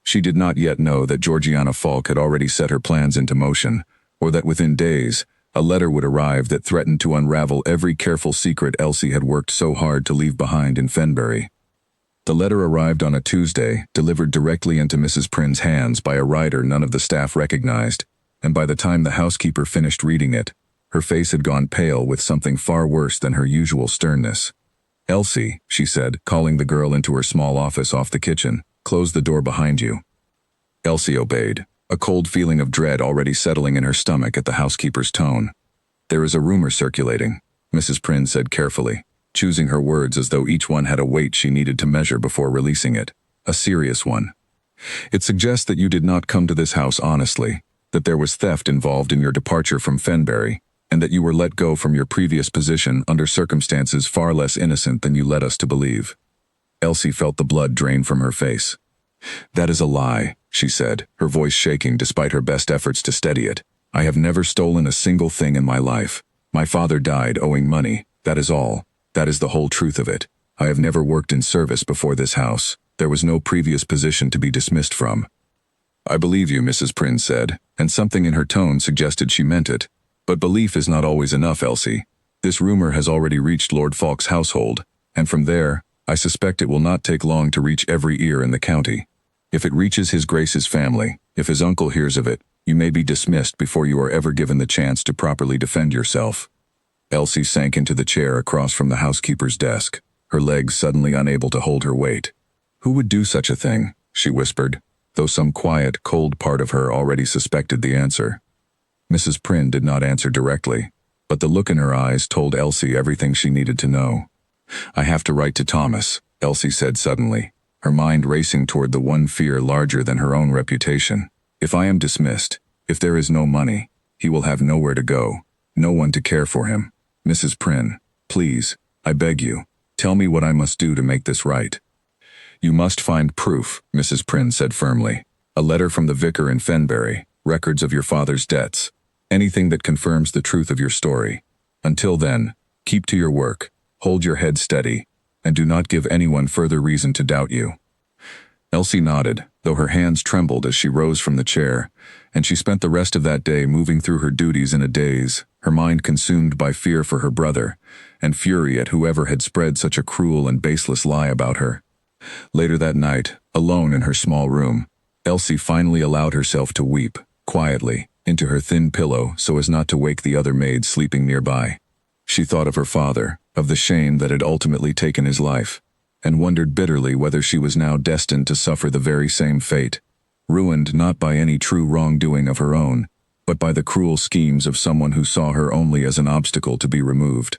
She did not yet know that Georgiana Falk had already set her plans into motion, or that within days, a letter would arrive that threatened to unravel every careful secret Elsie had worked so hard to leave behind in Fenbury. The letter arrived on a Tuesday, delivered directly into Mrs. Prynne's hands by a writer none of the staff recognized, and by the time the housekeeper finished reading it, her face had gone pale with something far worse than her usual sternness. "Elsie," she said, calling the girl into her small office off the kitchen, "close the door behind you." Elsie obeyed, a cold feeling of dread already settling in her stomach at the housekeeper's tone. "There is a rumor circulating," Mrs. Prynne said carefully, choosing her words as though each one had a weight she needed to measure before releasing it. "A serious one. It suggests that you did not come to this house honestly, that there was theft involved in your departure from Fenbury, and that you were let go from your previous position under circumstances far less innocent than you led us to believe." Elsie felt the blood drain from her face. "That is a lie," she said, her voice shaking despite her best efforts to steady it. "I have never stolen a single thing in my life. My father died owing money, that is all. That is the whole truth of it. I have never worked in service before this house. There was no previous position to be dismissed from." "I believe you," Mrs. Prynne said, and something in her tone suggested she meant it. "But belief is not always enough, Elsie. This rumor has already reached Lord Falk's household, and from there, I suspect it will not take long to reach every ear in the county. If it reaches His Grace's family, if his uncle hears of it, you may be dismissed before you are ever given the chance to properly defend yourself." Elsie sank into the chair across from the housekeeper's desk, her legs suddenly unable to hold her weight. "Who would do such a thing?" she whispered, though some quiet, cold part of her already suspected the answer. Mrs. Prynne did not answer directly, but the look in her eyes told Elsie everything she needed to know. "I have to write to Thomas," Elsie said suddenly, her mind racing toward the one fear larger than her own reputation. "If I am dismissed, if there is no money, he will have nowhere to go, no one to care for him. Mrs. Prynne, please, I beg you, tell me what I must do to make this right." "You must find proof," Mrs. Prynne said firmly. "A letter from the vicar in Fenbury, records of your father's debts, anything that confirms the truth of your story. Until then, keep to your work, hold your head steady, and do not give anyone further reason to doubt you." Elsie nodded, though her hands trembled as she rose from the chair, and she spent the rest of that day moving through her duties in a daze, her mind consumed by fear for her brother, and fury at whoever had spread such a cruel and baseless lie about her. Later that night, alone in her small room, Elsie finally allowed herself to weep, quietly, into her thin pillow so as not to wake the other maids sleeping nearby. She thought of her father, of the shame that had ultimately taken his life, and wondered bitterly whether she was now destined to suffer the very same fate, ruined not by any true wrongdoing of her own, but by the cruel schemes of someone who saw her only as an obstacle to be removed.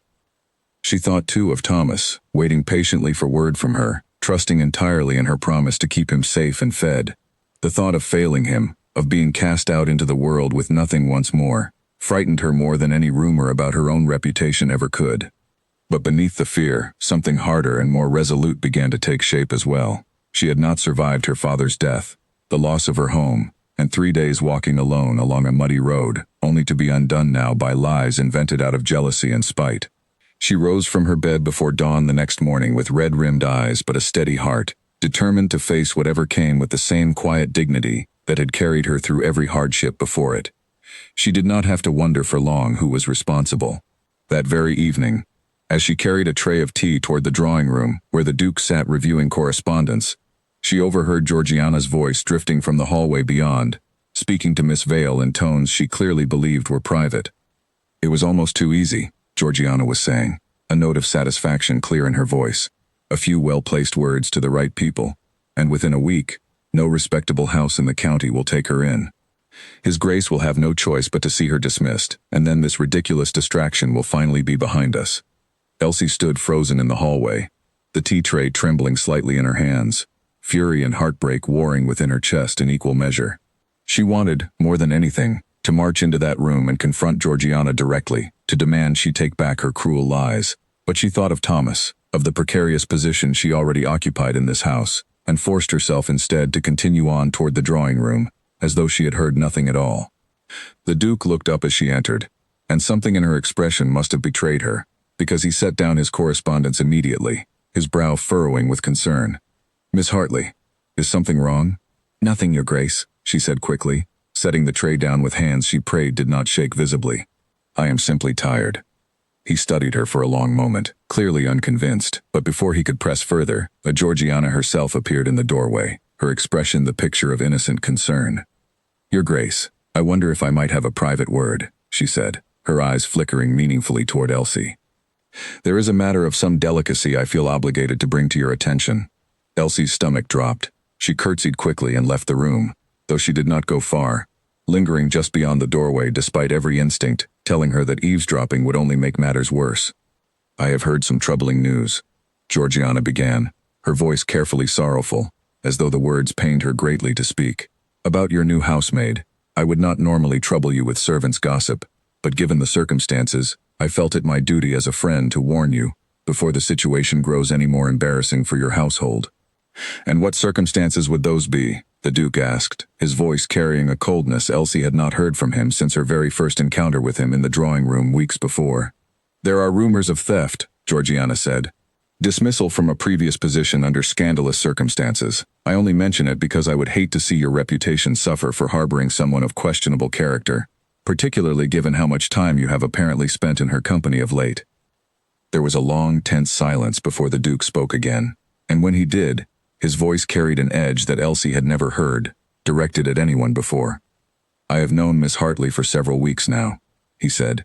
She thought too of Thomas, waiting patiently for word from her, trusting entirely in her promise to keep him safe and fed. The thought of failing him, of being cast out into the world with nothing once more, frightened her more than any rumor about her own reputation ever could. But beneath the fear, something harder and more resolute began to take shape as well. She had not survived her father's death, the loss of her home, and 3 days walking alone along a muddy road, only to be undone now by lies invented out of jealousy and spite. She rose from her bed before dawn the next morning with red-rimmed eyes but a steady heart, determined to face whatever came with the same quiet dignity that had carried her through every hardship before it. She did not have to wonder for long who was responsible. That very evening, as she carried a tray of tea toward the drawing room where the Duke sat reviewing correspondence, she overheard Georgiana's voice drifting from the hallway beyond, speaking to Miss Vale in tones she clearly believed were private. "It was almost too easy," Georgiana was saying, a note of satisfaction clear in her voice. "A few well-placed words to the right people, and within a week, no respectable house in the county will take her in. His Grace will have no choice but to see her dismissed, and then this ridiculous distraction will finally be behind us." Elsie stood frozen in the hallway, the tea tray trembling slightly in her hands, fury and heartbreak warring within her chest in equal measure. She wanted, more than anything, to march into that room and confront Georgiana directly, to demand she take back her cruel lies. But she thought of Thomas, of the precarious position she already occupied in this house, and forced herself instead to continue on toward the drawing room, as though she had heard nothing at all. The Duke looked up as she entered, and something in her expression must have betrayed her, because he set down his correspondence immediately, his brow furrowing with concern. "Miss Hartley, is something wrong?" "Nothing, Your Grace," she said quickly, setting the tray down with hands she prayed did not shake visibly. "I am simply tired." He studied her for a long moment, clearly unconvinced, but before he could press further, a Georgiana herself appeared in the doorway, her expression the picture of innocent concern. "Your Grace, I wonder if I might have a private word," she said, her eyes flickering meaningfully toward Elsie. "There is a matter of some delicacy I feel obligated to bring to your attention." Elsie's stomach dropped. She curtsied quickly and left the room, though she did not go far, lingering just beyond the doorway despite every instinct telling her that eavesdropping would only make matters worse. "I have heard some troubling news," Georgiana began, her voice carefully sorrowful, as though the words pained her greatly to speak. "About your new housemaid. I would not normally trouble you with servants' gossip, but given the circumstances, I felt it my duty as a friend to warn you, before the situation grows any more embarrassing for your household." "And what circumstances would those be?" the Duke asked, his voice carrying a coldness Elsie had not heard from him since her very first encounter with him in the drawing room weeks before. "There are rumors of theft," Georgiana said. "Dismissal from a previous position under scandalous circumstances. I only mention it because I would hate to see your reputation suffer for harboring someone of questionable character, particularly given how much time you have apparently spent in her company of late." There was a long, tense silence before the Duke spoke again, and when he did, his voice carried an edge that Elsie had never heard, directed at anyone before. "I have known Miss Hartley for several weeks now," he said.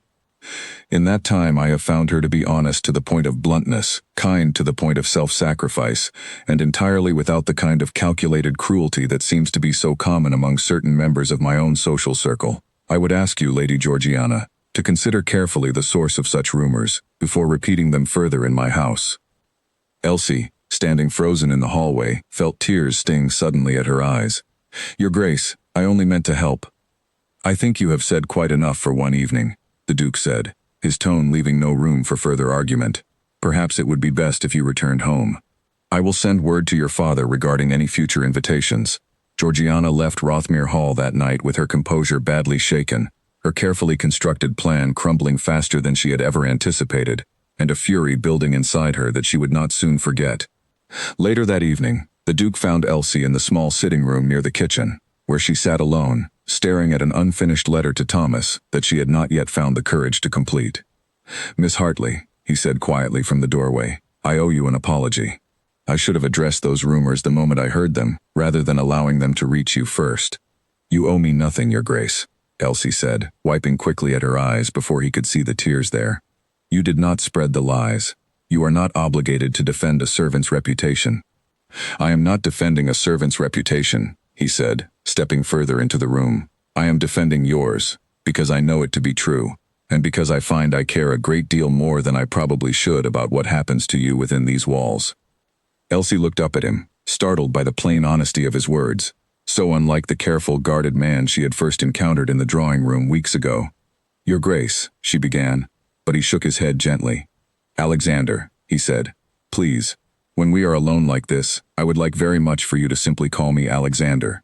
"In that time I have found her to be honest to the point of bluntness, kind to the point of self-sacrifice, and entirely without the kind of calculated cruelty that seems to be so common among certain members of my own social circle. I would ask you, Lady Georgiana, to consider carefully the source of such rumors, before repeating them further in my house." Elsie, standing frozen in the hallway, felt tears sting suddenly at her eyes. "Your Grace, I only meant to help." "I think you have said quite enough for one evening," the Duke said, his tone leaving no room for further argument. "Perhaps it would be best if you returned home. I will send word to your father regarding any future invitations." Georgiana left Rothmere Hall that night with her composure badly shaken, her carefully constructed plan crumbling faster than she had ever anticipated, and a fury building inside her that she would not soon forget. Later that evening, the Duke found Elsie in the small sitting room near the kitchen, where she sat alone, staring at an unfinished letter to Thomas that she had not yet found the courage to complete. "Miss Hartley," he said quietly from the doorway, "I owe you an apology. I should have addressed those rumors the moment I heard them, rather than allowing them to reach you first." "You owe me nothing, Your Grace," Elsie said, wiping quickly at her eyes before he could see the tears there. "You did not spread the lies. You are not obligated to defend a servant's reputation." "I am not defending a servant's reputation," he said, stepping further into the room. "I am defending yours, because I know it to be true, and because I find I care a great deal more than I probably should about what happens to you within these walls." Elsie looked up at him, startled by the plain honesty of his words, so unlike the careful, guarded man she had first encountered in the drawing room weeks ago. "Your Grace," she began, but he shook his head gently. "Alexander," he said, "please, when we are alone like this, I would like very much for you to simply call me Alexander."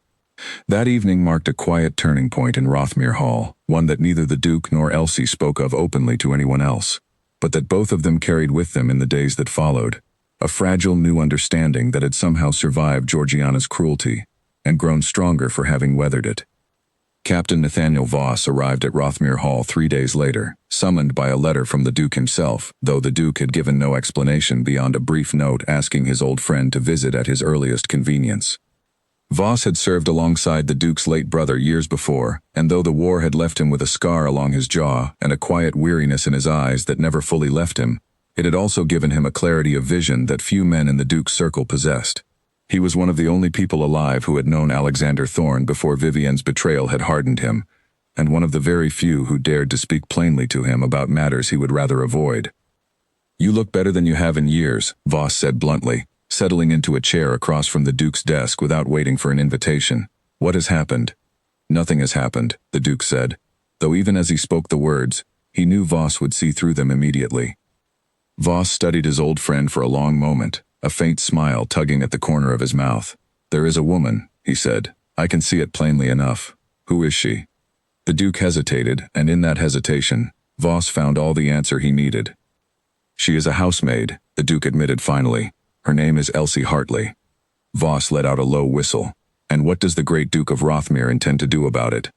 That evening marked a quiet turning point in Rothmere Hall, one that neither the Duke nor Elsie spoke of openly to anyone else, but that both of them carried with them in the days that followed, a fragile new understanding that had somehow survived Georgiana's cruelty, and grown stronger for having weathered it. Captain Nathaniel Voss arrived at Rothmere Hall 3 days later, summoned by a letter from the Duke himself, though the Duke had given no explanation beyond a brief note asking his old friend to visit at his earliest convenience. Voss had served alongside the Duke's late brother years before, and though the war had left him with a scar along his jaw and a quiet weariness in his eyes that never fully left him, it had also given him a clarity of vision that few men in the Duke's circle possessed. He was one of the only people alive who had known Alexander Thorne before Vivienne's betrayal had hardened him, and one of the very few who dared to speak plainly to him about matters he would rather avoid. "You look better than you have in years," Voss said bluntly, settling into a chair across from the Duke's desk without waiting for an invitation. "What has happened?" "Nothing has happened," the Duke said, though even as he spoke the words, he knew Voss would see through them immediately. Voss studied his old friend for a long moment, a faint smile tugging at the corner of his mouth. "There is a woman," he said. "I can see it plainly enough. Who is she?" The Duke hesitated, and in that hesitation, Voss found all the answer he needed. "She is a housemaid," the Duke admitted finally. "Her name is Elsie Hartley." Voss let out a low whistle. "And what does the great Duke of Rothmere intend to do about it?"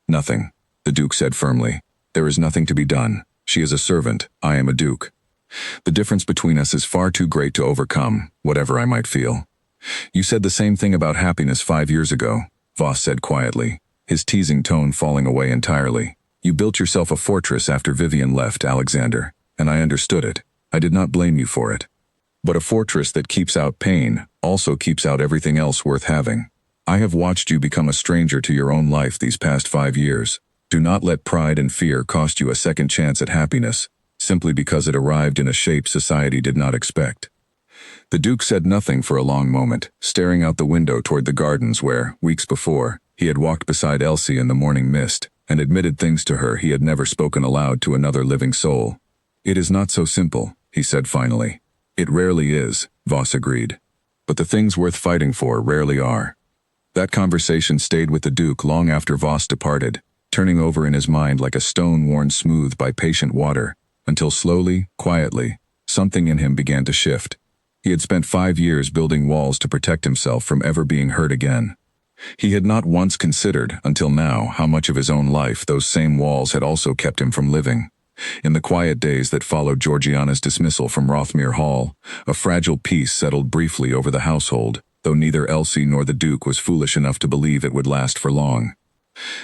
"Nothing," the Duke said firmly. "There is nothing to be done. She is a servant, I am a duke. The difference between us is far too great to overcome, whatever I might feel. You said the same thing about happiness 5 years ago, Voss said quietly, his teasing tone falling away entirely. You built yourself a fortress after Vivian left, Alexander, and I understood it. I did not blame you for it. But a fortress that keeps out pain also keeps out everything else worth having. I have watched you become a stranger to your own life these past 5 years. Do not let pride and fear cost you a second chance at happiness, simply because it arrived in a shape society did not expect. The Duke said nothing for a long moment, staring out the window toward the gardens where, weeks before, he had walked beside Elsie in the morning mist, and admitted things to her he had never spoken aloud to another living soul. It is not so simple, he said finally. It rarely is, Voss agreed. But the things worth fighting for rarely are. That conversation stayed with the Duke long after Voss departed, turning over in his mind like a stone worn smooth by patient water, until slowly, quietly, something in him began to shift. He had spent 5 years building walls to protect himself from ever being hurt again. He had not once considered, until now, how much of his own life those same walls had also kept him from living. In the quiet days that followed Georgiana's dismissal from Rothmere Hall, a fragile peace settled briefly over the household, though neither Elsie nor the Duke was foolish enough to believe it would last for long.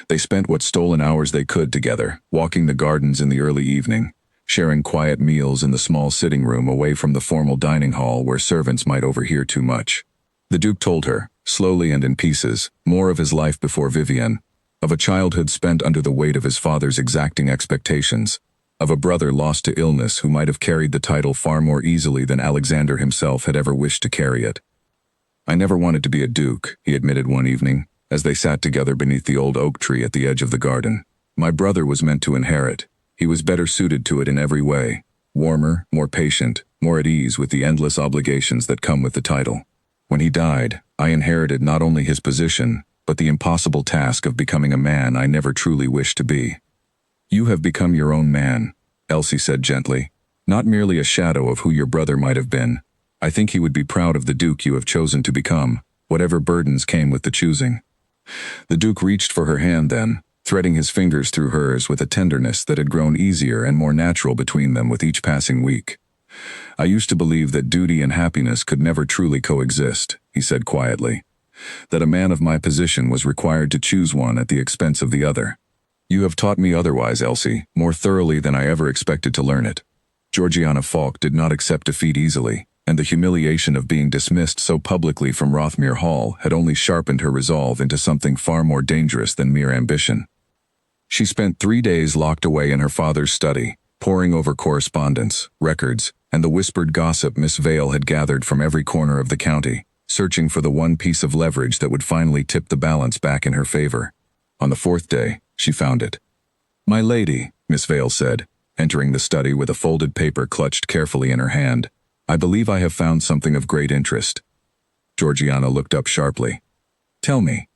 They spent what stolen hours they could together, walking the gardens in the early evening, sharing quiet meals in the small sitting room away from the formal dining hall where servants might overhear too much. The Duke told her, slowly and in pieces, more of his life before Vivian, of a childhood spent under the weight of his father's exacting expectations, of a brother lost to illness who might have carried the title far more easily than Alexander himself had ever wished to carry it. I never wanted to be a duke, he admitted one evening, as they sat together beneath the old oak tree at the edge of the garden. My brother was meant to inherit. He was better suited to it in every way, warmer, more patient, more at ease with the endless obligations that come with the title. When he died, I inherited not only his position, but the impossible task of becoming a man I never truly wished to be. You have become your own man, Elsie said gently, not merely a shadow of who your brother might have been. I think he would be proud of the Duke you have chosen to become, whatever burdens came with the choosing. The Duke reached for her hand then, threading his fingers through hers with a tenderness that had grown easier and more natural between them with each passing week. I used to believe that duty and happiness could never truly coexist, he said quietly, that a man of my position was required to choose one at the expense of the other. You have taught me otherwise, Elsie, more thoroughly than I ever expected to learn it. Georgiana Falk did not accept defeat easily, and the humiliation of being dismissed so publicly from Rothmere Hall had only sharpened her resolve into something far more dangerous than mere ambition. She spent 3 days locked away in her father's study, poring over correspondence, records, and the whispered gossip Miss Vale had gathered from every corner of the county, searching for the one piece of leverage that would finally tip the balance back in her favor. On the 4th day, she found it. My lady, Miss Vale said, entering the study with a folded paper clutched carefully in her hand, I believe I have found something of great interest. Georgiana looked up sharply. Tell me.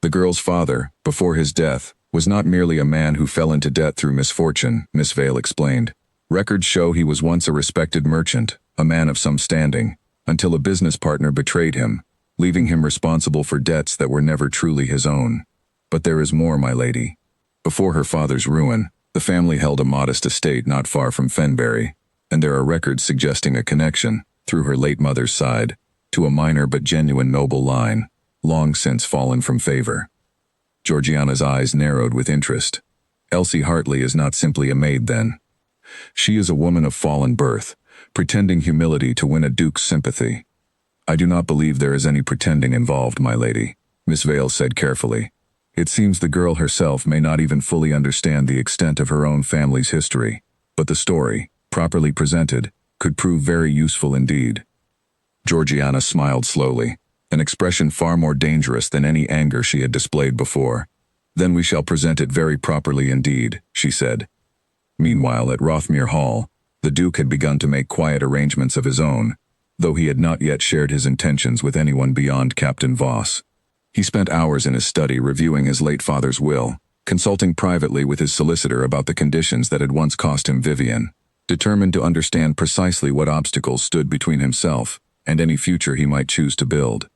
The girl's father, before his death, was not merely a man who fell into debt through misfortune, Miss Vale explained. Records show he was once a respected merchant, a man of some standing, until a business partner betrayed him, leaving him responsible for debts that were never truly his own. But there is more, my lady. Before her father's ruin, the family held a modest estate not far from Fenbury, and there are records suggesting a connection, through her late mother's side, to a minor but genuine noble line, long since fallen from favor. Georgiana's eyes narrowed with interest. Elsie Hartley is not simply a maid, then. She is a woman of fallen birth, pretending humility to win a duke's sympathy. I do not believe there is any pretending involved, my lady, Miss Vale said carefully. It seems the girl herself may not even fully understand the extent of her own family's history, but the story, properly presented, could prove very useful indeed. Georgiana smiled slowly, an expression far more dangerous than any anger she had displayed before. Then we shall present it very properly indeed, she said. Meanwhile, at Rothmere Hall, the Duke had begun to make quiet arrangements of his own, though he had not yet shared his intentions with anyone beyond Captain Voss. He spent hours in his study reviewing his late father's will, consulting privately with his solicitor about the conditions that had once cost him Vivian, determined to understand precisely what obstacles stood between himself and any future he might choose to build.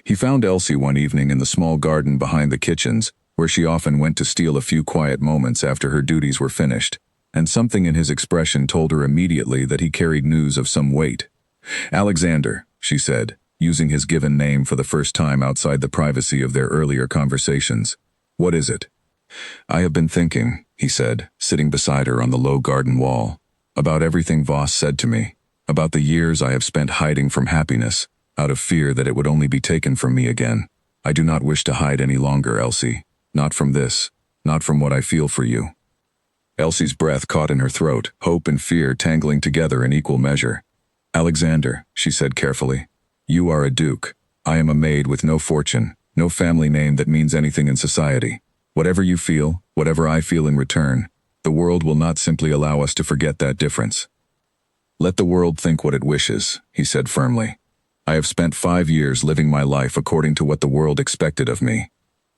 He found Elsie one evening in the small garden behind the kitchens, where she often went to steal a few quiet moments after her duties were finished. and something in his expression told her immediately that he carried news of some weight. "Alexander," she said, using his given name for the first time outside the privacy of their earlier conversations. "What is it?" "I have been thinking," he said, sitting beside her on the low garden wall, "about everything Voss said to me, about the years I have spent hiding from happiness, out of fear that it would only be taken from me again. I do not wish to hide any longer, Elsie. Not from this, not from what I feel for you." Elsie's breath caught in her throat, hope and fear tangling together in equal measure. "Alexander," she said carefully, "you are a duke. I am a maid with no fortune, no family name that means anything in society. Whatever you feel, whatever I feel in return, the world will not simply allow us to forget that difference." "Let the world think what it wishes," he said firmly. "I have spent 5 years living my life according to what the world expected of me,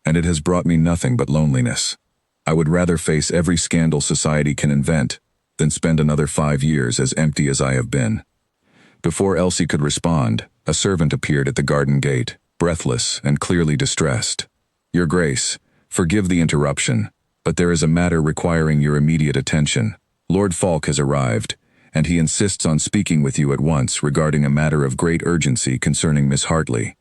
and it has brought me nothing but loneliness. I would rather face every scandal society can invent than spend another 5 years as empty as I have been." Before Elsie could respond, a servant appeared at the garden gate, breathless and clearly distressed. "Your Grace, forgive the interruption, but there is a matter requiring your immediate attention. Lord Falk has arrived, and he insists on speaking with you at once regarding a matter of great urgency concerning Miss Hartley."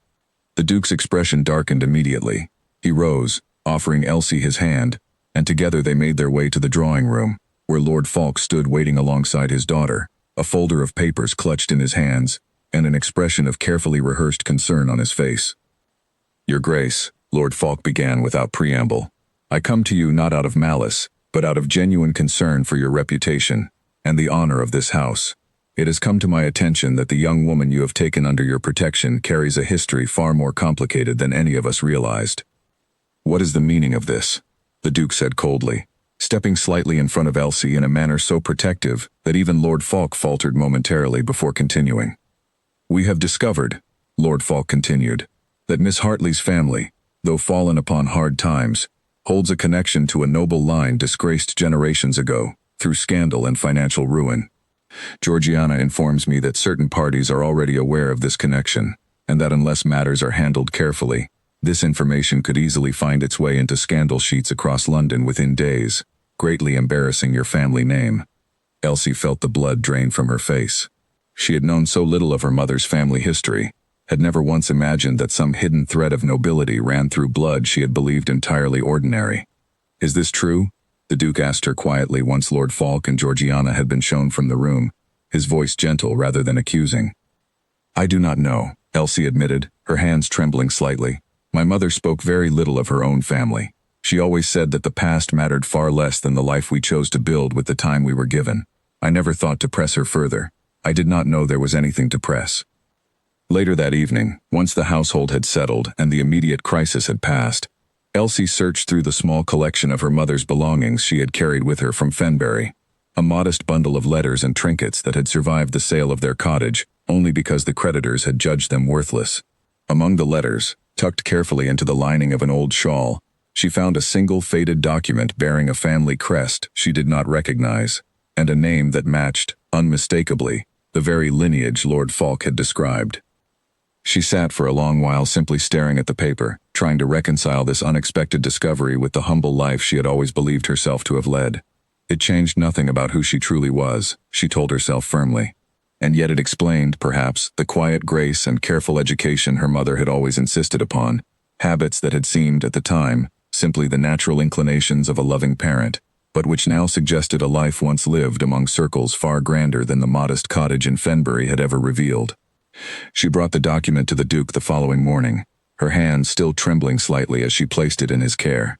The Duke's expression darkened immediately. He rose, offering Elsie his hand, and together they made their way to the drawing room, where Lord Falk stood waiting alongside his daughter, a folder of papers clutched in his hands, and an expression of carefully rehearsed concern on his face. "Your Grace," Lord Falk began without preamble, "I come to you not out of malice, but out of genuine concern for your reputation and the honor of this house. It has come to my attention that the young woman you have taken under your protection carries a history far more complicated than any of us realized." "What is the meaning of this?" the Duke said coldly, stepping slightly in front of Elsie in a manner so protective that even Lord Falk faltered momentarily before continuing. "We have discovered," Lord Falk continued, "that Miss Hartley's family, though fallen upon hard times, holds a connection to a noble line disgraced generations ago through scandal and financial ruin. Georgiana informs me that certain parties are already aware of this connection, and that unless matters are handled carefully, this information could easily find its way into scandal sheets across London within days, greatly embarrassing your family name." Elsie felt the blood drain from her face. She had known so little of her mother's family history, had never once imagined that some hidden thread of nobility ran through blood she had believed entirely ordinary. "Is this true?" the Duke asked her quietly once Lord Falk and Georgiana had been shown from the room, his voice gentle rather than accusing. "I do not know," Elsie admitted, her hands trembling slightly. "My mother spoke very little of her own family. She always said that the past mattered far less than the life we chose to build with the time we were given. I never thought to press her further. I did not know there was anything to press." Later that evening, once the household had settled and the immediate crisis had passed, Elsie searched through the small collection of her mother's belongings she had carried with her from Fenbury, a modest bundle of letters and trinkets that had survived the sale of their cottage only because the creditors had judged them worthless. Among the letters, tucked carefully into the lining of an old shawl, she found a single faded document bearing a family crest she did not recognize, and a name that matched, unmistakably, the very lineage Lord Falk had described. She sat for a long while simply staring at the paper, trying to reconcile this unexpected discovery with the humble life she had always believed herself to have led. It changed nothing about who she truly was, she told herself firmly. And yet it explained, perhaps, the quiet grace and careful education her mother had always insisted upon, habits that had seemed, at the time, simply the natural inclinations of a loving parent, but which now suggested a life once lived among circles far grander than the modest cottage in Fenbury had ever revealed. She brought the document to the Duke the following morning, her hand still trembling slightly as she placed it in his care.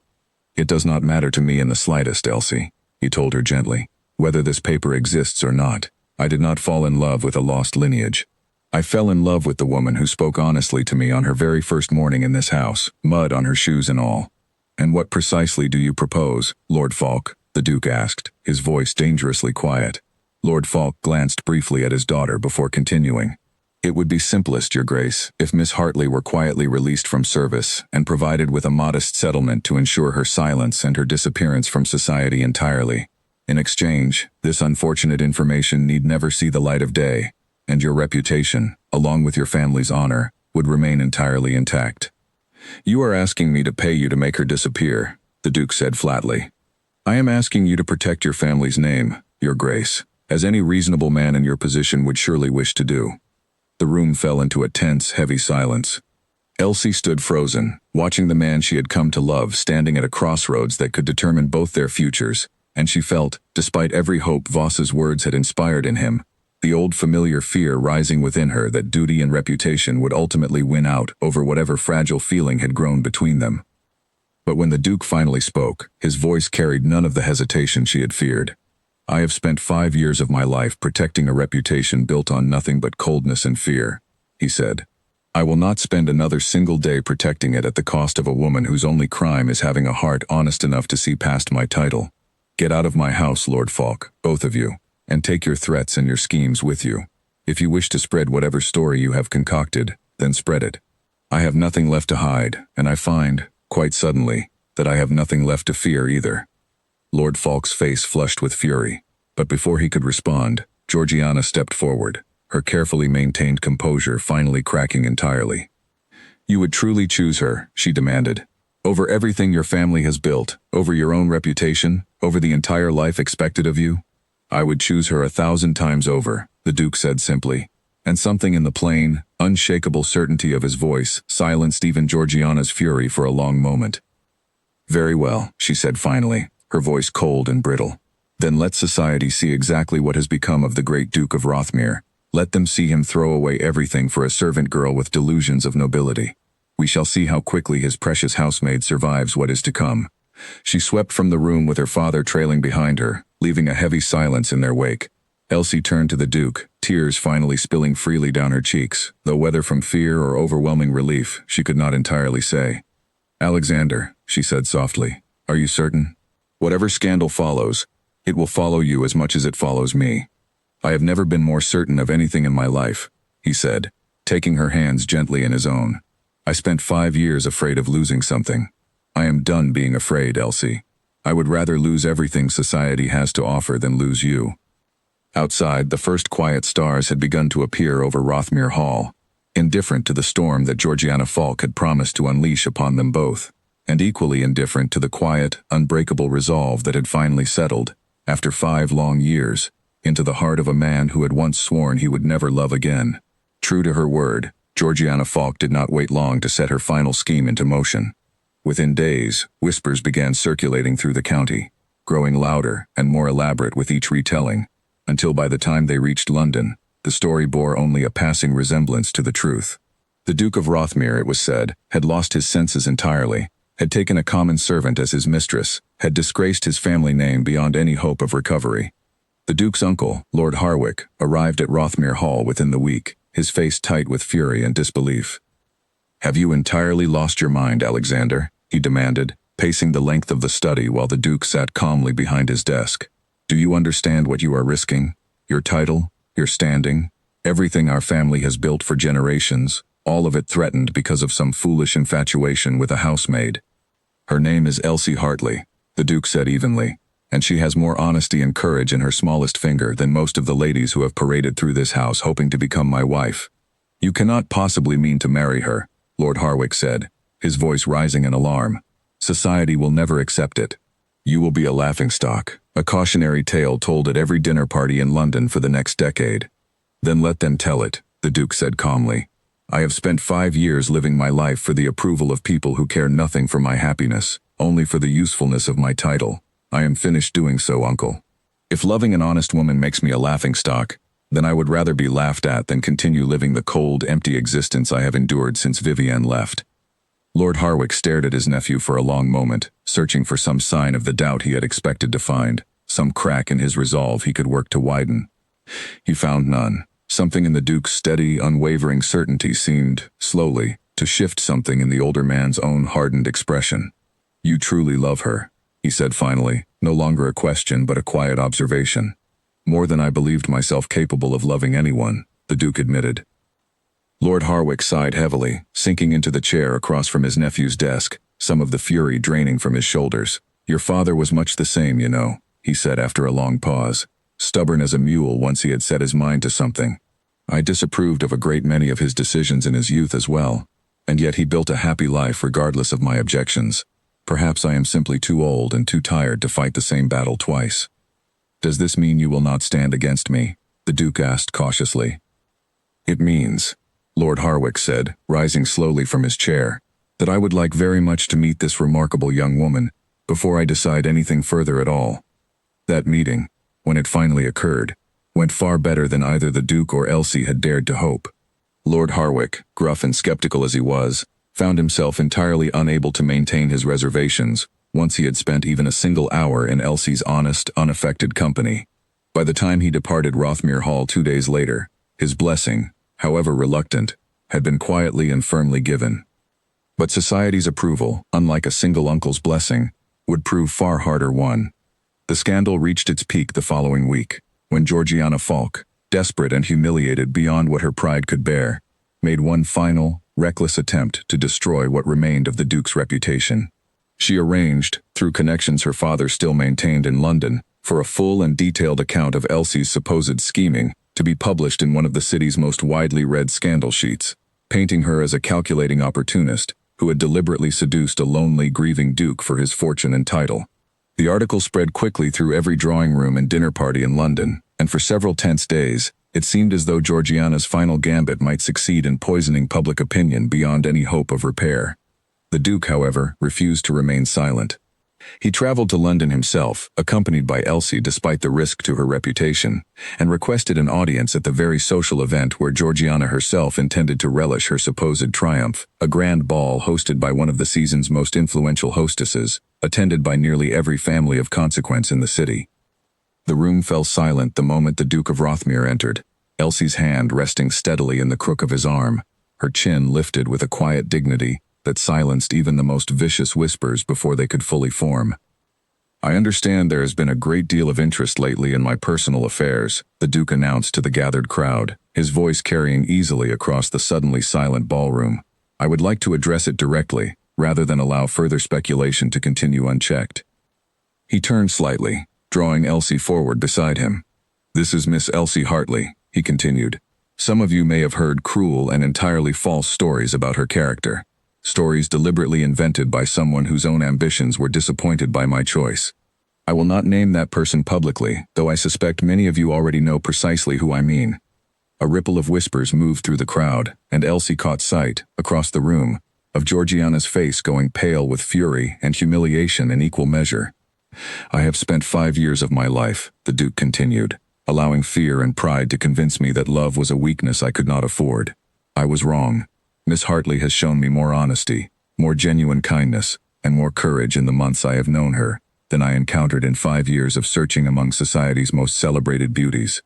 "It does not matter to me in the slightest, Elsie," he told her gently, "whether this paper exists or not. I did not fall in love with a lost lineage. I fell in love with the woman who spoke honestly to me on her very first morning in this house, mud on her shoes and all." "And what precisely do you propose, Lord Falk?" the Duke asked, his voice dangerously quiet. Lord Falk glanced briefly at his daughter before continuing. "It would be simplest, Your Grace, if Miss Hartley were quietly released from service and provided with a modest settlement to ensure her silence and her disappearance from society entirely. In exchange, this unfortunate information need never see the light of day, and your reputation, along with your family's honor, would remain entirely intact." "You are asking me to pay you to make her disappear," the Duke said flatly. I am asking you to protect your family's name, Your Grace, as any reasonable man in your position would surely wish to do." The room fell into a tense, heavy silence. Elsie stood frozen, watching the man she had come to love standing at a crossroads that could determine both their futures, and she felt, despite every hope Voss's words had inspired in him, the old familiar fear rising within her that duty and reputation would ultimately win out over whatever fragile feeling had grown between them. But when the Duke finally spoke, his voice carried none of the hesitation she had feared. "I have spent 5 years of my life protecting a reputation built on nothing but coldness and fear," he said. "I will not spend another single day protecting it at the cost of a woman whose only crime is having a heart honest enough to see past my title. Get out of my house, Lord Falk, both of you, and take your threats and your schemes with you. If you wish to spread whatever story you have concocted, then spread it. I have nothing left to hide, and I find, quite suddenly, that I have nothing left to fear either." Lord Falk's face flushed with fury, but before he could respond, Georgiana stepped forward, her carefully maintained composure finally cracking entirely. "You would truly choose her," she demanded, "over everything your family has built, over your own reputation, over the entire life expected of you?" "I would choose her 1,000 times over," the Duke said simply, and something in the plain, unshakable certainty of his voice silenced even Georgiana's fury for a long moment. "Very well," she said finally, her voice cold and brittle. "Then let society see exactly what has become of the great Duke of Rothmere. Let them see him throw away everything for a servant girl with delusions of nobility. We shall see how quickly his precious housemaid survives what is to come." She swept from the room with her father trailing behind her, leaving a heavy silence in their wake. Elsie turned to the Duke, tears finally spilling freely down her cheeks, though whether from fear or overwhelming relief, she could not entirely say. "Alexander," she said softly, "are you certain? Whatever scandal follows, it will follow you as much as it follows me." "I have never been more certain of anything in my life," he said, taking her hands gently in his own. "I spent 5 years afraid of losing something. I am done being afraid, Elsie. I would rather lose everything society has to offer than lose you." Outside, the first quiet stars had begun to appear over Rothmere Hall, indifferent to the storm that Georgiana Falk had promised to unleash upon them both, and equally indifferent to the quiet, unbreakable resolve that had finally settled, after 5 long years, into the heart of a man who had once sworn he would never love again. True to her word, Georgiana Falk did not wait long to set her final scheme into motion. Within days, whispers began circulating through the county, growing louder and more elaborate with each retelling, until by the time they reached London, the story bore only a passing resemblance to the truth. The Duke of Rothmere, it was said, had lost his senses entirely, had taken a common servant as his mistress, had disgraced his family name beyond any hope of recovery. The Duke's uncle, Lord Harwick, arrived at Rothmere Hall within the week, his face tight with fury and disbelief. "Have you entirely lost your mind, Alexander?" he demanded, pacing the length of the study while the Duke sat calmly behind his desk. "Do you understand what you are risking? Your title, your standing, everything our family has built for generations, all of it threatened because of some foolish infatuation with a housemaid." "Her name is Elsie Hartley," the Duke said evenly, "and she has more honesty and courage in her smallest finger than most of the ladies who have paraded through this house hoping to become my wife." "You cannot possibly mean to marry her," Lord Harwick said, his voice rising in alarm. "Society will never accept it. You will be a laughingstock, a cautionary tale told at every dinner party in London for the next decade." "Then let them tell it," the Duke said calmly. "I have spent 5 years living my life for the approval of people who care nothing for my happiness, only for the usefulness of my title. I am finished doing so, uncle. If loving an honest woman makes me a laughingstock, then I would rather be laughed at than continue living the cold, empty existence I have endured since Vivienne left." Lord Harwick stared at his nephew for a long moment, searching for some sign of the doubt he had expected to find, some crack in his resolve he could work to widen. He found none. Something in the Duke's steady, unwavering certainty seemed, slowly, to shift something in the older man's own hardened expression. "You truly love her," he said finally, no longer a question but a quiet observation. "More than I believed myself capable of loving anyone," the Duke admitted. Lord Harwick sighed heavily, sinking into the chair across from his nephew's desk, some of the fury draining from his shoulders. "Your father was much the same, you know," he said after a long pause. "Stubborn as a mule once he had set his mind to something. I disapproved of a great many of his decisions in his youth as well, and yet he built a happy life regardless of my objections. Perhaps I am simply too old and too tired to fight the same battle twice. Does this mean you will not stand against me? The Duke asked cautiously. It means, Lord Harwick said, rising slowly from his chair, that I would like very much to meet this remarkable young woman before I decide anything further at all. That meeting, when it finally occurred, went far better than either the Duke or Elsie had dared to hope. Lord Harwick, gruff and skeptical as he was, found himself entirely unable to maintain his reservations once he had spent even a single hour in Elsie's honest, unaffected company. By the time he departed Rothmere Hall 2 days later, his blessing, however reluctant, had been quietly and firmly given. But society's approval, unlike a single uncle's blessing, would prove far harder won. The scandal reached its peak the following week, when Georgiana Falk, desperate and humiliated beyond what her pride could bear, made one final, reckless attempt to destroy what remained of the Duke's reputation. She arranged, through connections her father still maintained in London, for a full and detailed account of Elsie's supposed scheming to be published in one of the city's most widely read scandal sheets, painting her as a calculating opportunist who had deliberately seduced a lonely, grieving Duke for his fortune and title. The article spread quickly through every drawing room and dinner party in London, and for several tense days, it seemed as though Georgiana's final gambit might succeed in poisoning public opinion beyond any hope of repair. The Duke, however, refused to remain silent. He traveled to London himself, accompanied by Elsie despite the risk to her reputation, and requested an audience at the very social event where Georgiana herself intended to relish her supposed triumph, a grand ball hosted by one of the season's most influential hostesses, attended by nearly every family of consequence in the city. The room fell silent the moment the Duke of Rothmere entered, Elsie's hand resting steadily in the crook of his arm, her chin lifted with a quiet dignity that silenced even the most vicious whispers before they could fully form. I understand there has been a great deal of interest lately in my personal affairs, the Duke announced to the gathered crowd, his voice carrying easily across the suddenly silent ballroom. I would like to address it directly, rather than allow further speculation to continue unchecked. He turned slightly, drawing Elsie forward beside him. This is Miss Elsie Hartley, he continued. Some of you may have heard cruel and entirely false stories about her character. Stories deliberately invented by someone whose own ambitions were disappointed by my choice. I will not name that person publicly, though I suspect many of you already know precisely who I mean. A ripple of whispers moved through the crowd, and Elsie caught sight, across the room, of Georgiana's face going pale with fury and humiliation in equal measure. I have spent 5 years of my life, the Duke continued, allowing fear and pride to convince me that love was a weakness I could not afford. I was wrong. Miss Hartley has shown me more honesty, more genuine kindness, and more courage in the months I have known her than I encountered in 5 years of searching among society's most celebrated beauties.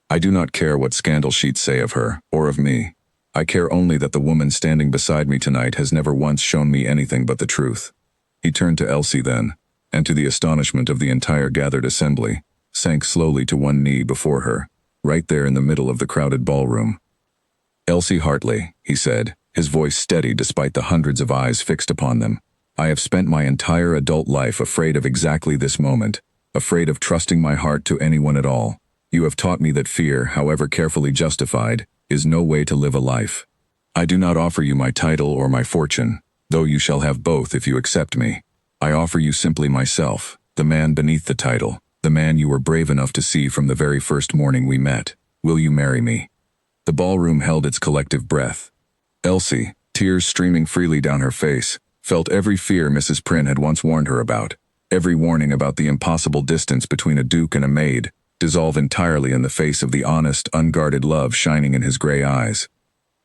I do not care what scandal sheets say of her, or of me. I care only that the woman standing beside me tonight has never once shown me anything but the truth. He turned to Elsie then, and to the astonishment of the entire gathered assembly, sank slowly to one knee before her, right there in the middle of the crowded ballroom. Elsie Hartley, he said, his voice steady despite the hundreds of eyes fixed upon them. I have spent my entire adult life afraid of exactly this moment, afraid of trusting my heart to anyone at all. You have taught me that fear, however carefully justified, is no way to live a life. I do not offer you my title or my fortune, though you shall have both if you accept me. I offer you simply myself, the man beneath the title, the man you were brave enough to see from the very first morning we met. Will you marry me? The ballroom held its collective breath. Elsie, tears streaming freely down her face, felt every fear Mrs. Prynne had once warned her about, every warning about the impossible distance between a duke and a maid, dissolve entirely in the face of the honest, unguarded love shining in his gray eyes.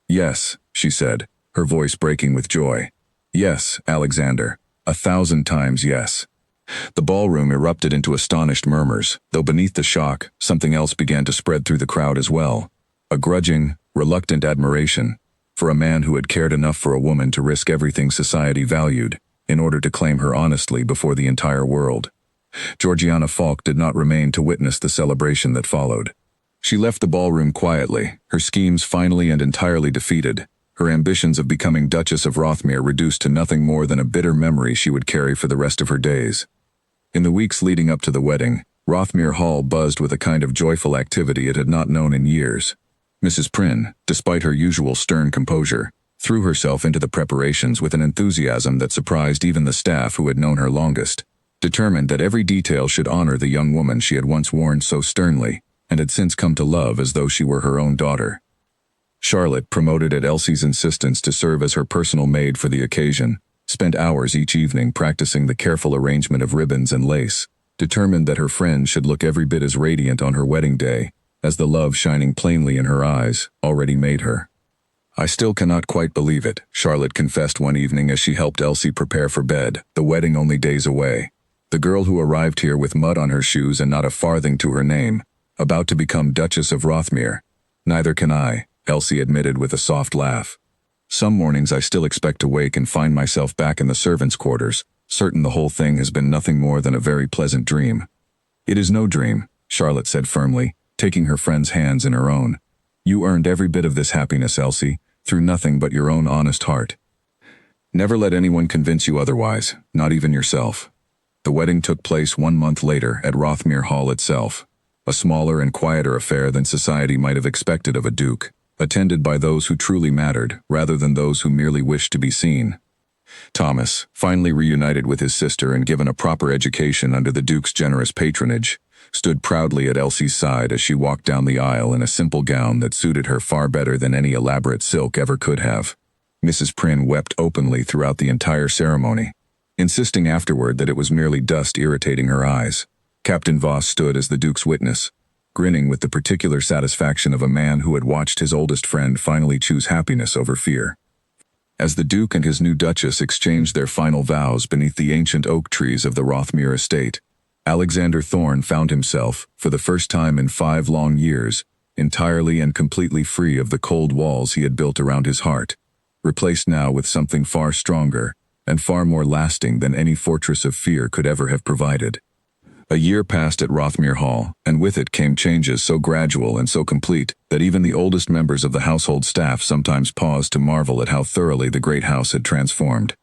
Yes, she said, her voice breaking with joy. Yes, Alexander, 1,000 times yes. The ballroom erupted into astonished murmurs, though beneath the shock, something else began to spread through the crowd as well. A grudging, reluctant admiration for a man who had cared enough for a woman to risk everything society valued in order to claim her honestly before the entire world. Georgiana Falk did not remain to witness the celebration that followed. She left the ballroom quietly, her schemes finally and entirely defeated, her ambitions of becoming Duchess of Rothmere reduced to nothing more than a bitter memory she would carry for the rest of her days. In the weeks leading up to the wedding, Rothmere Hall buzzed with a kind of joyful activity it had not known in years. Mrs. Prynne, despite her usual stern composure, threw herself into the preparations with an enthusiasm that surprised even the staff who had known her longest, determined that every detail should honor the young woman she had once warned so sternly, and had since come to love as though she were her own daughter. Charlotte, promoted at Elsie's insistence to serve as her personal maid for the occasion, spent hours each evening practicing the careful arrangement of ribbons and lace, determined that her friend should look every bit as radiant on her wedding day as the love shining plainly in her eyes already made her. "I still cannot quite believe it," Charlotte confessed one evening as she helped Elsie prepare for bed, the wedding only days away. "The girl who arrived here with mud on her shoes and not a farthing to her name, about to become Duchess of Rothmere. Neither can I," Elsie admitted with a soft laugh. "Some mornings I still expect to wake and find myself back in the servants' quarters, certain the whole thing has been nothing more than a very pleasant dream." "It is no dream," Charlotte said firmly, taking her friend's hands in her own. "You earned every bit of this happiness, Elsie, through nothing but your own honest heart. Never let anyone convince you otherwise, not even yourself." The wedding took place 1 month later at Rothmere Hall itself, a smaller and quieter affair than society might have expected of a duke, attended by those who truly mattered rather than those who merely wished to be seen. Thomas, finally reunited with his sister and given a proper education under the duke's generous patronage, stood proudly at Elsie's side as she walked down the aisle in a simple gown that suited her far better than any elaborate silk ever could have. Mrs. Prynne wept openly throughout the entire ceremony, insisting afterward that it was merely dust irritating her eyes. Captain Voss stood as the duke's witness, grinning with the particular satisfaction of a man who had watched his oldest friend finally choose happiness over fear. As the duke and his new duchess exchanged their final vows beneath the ancient oak trees of the Rothmere estate, Alexander Thorne found himself, for the first time in 5 long years, entirely and completely free of the cold walls he had built around his heart, replaced now with something far stronger and far more lasting than any fortress of fear could ever have provided. A year passed at Rothmere Hall, and with it came changes so gradual and so complete that even the oldest members of the household staff sometimes paused to marvel at how thoroughly the great house had transformed.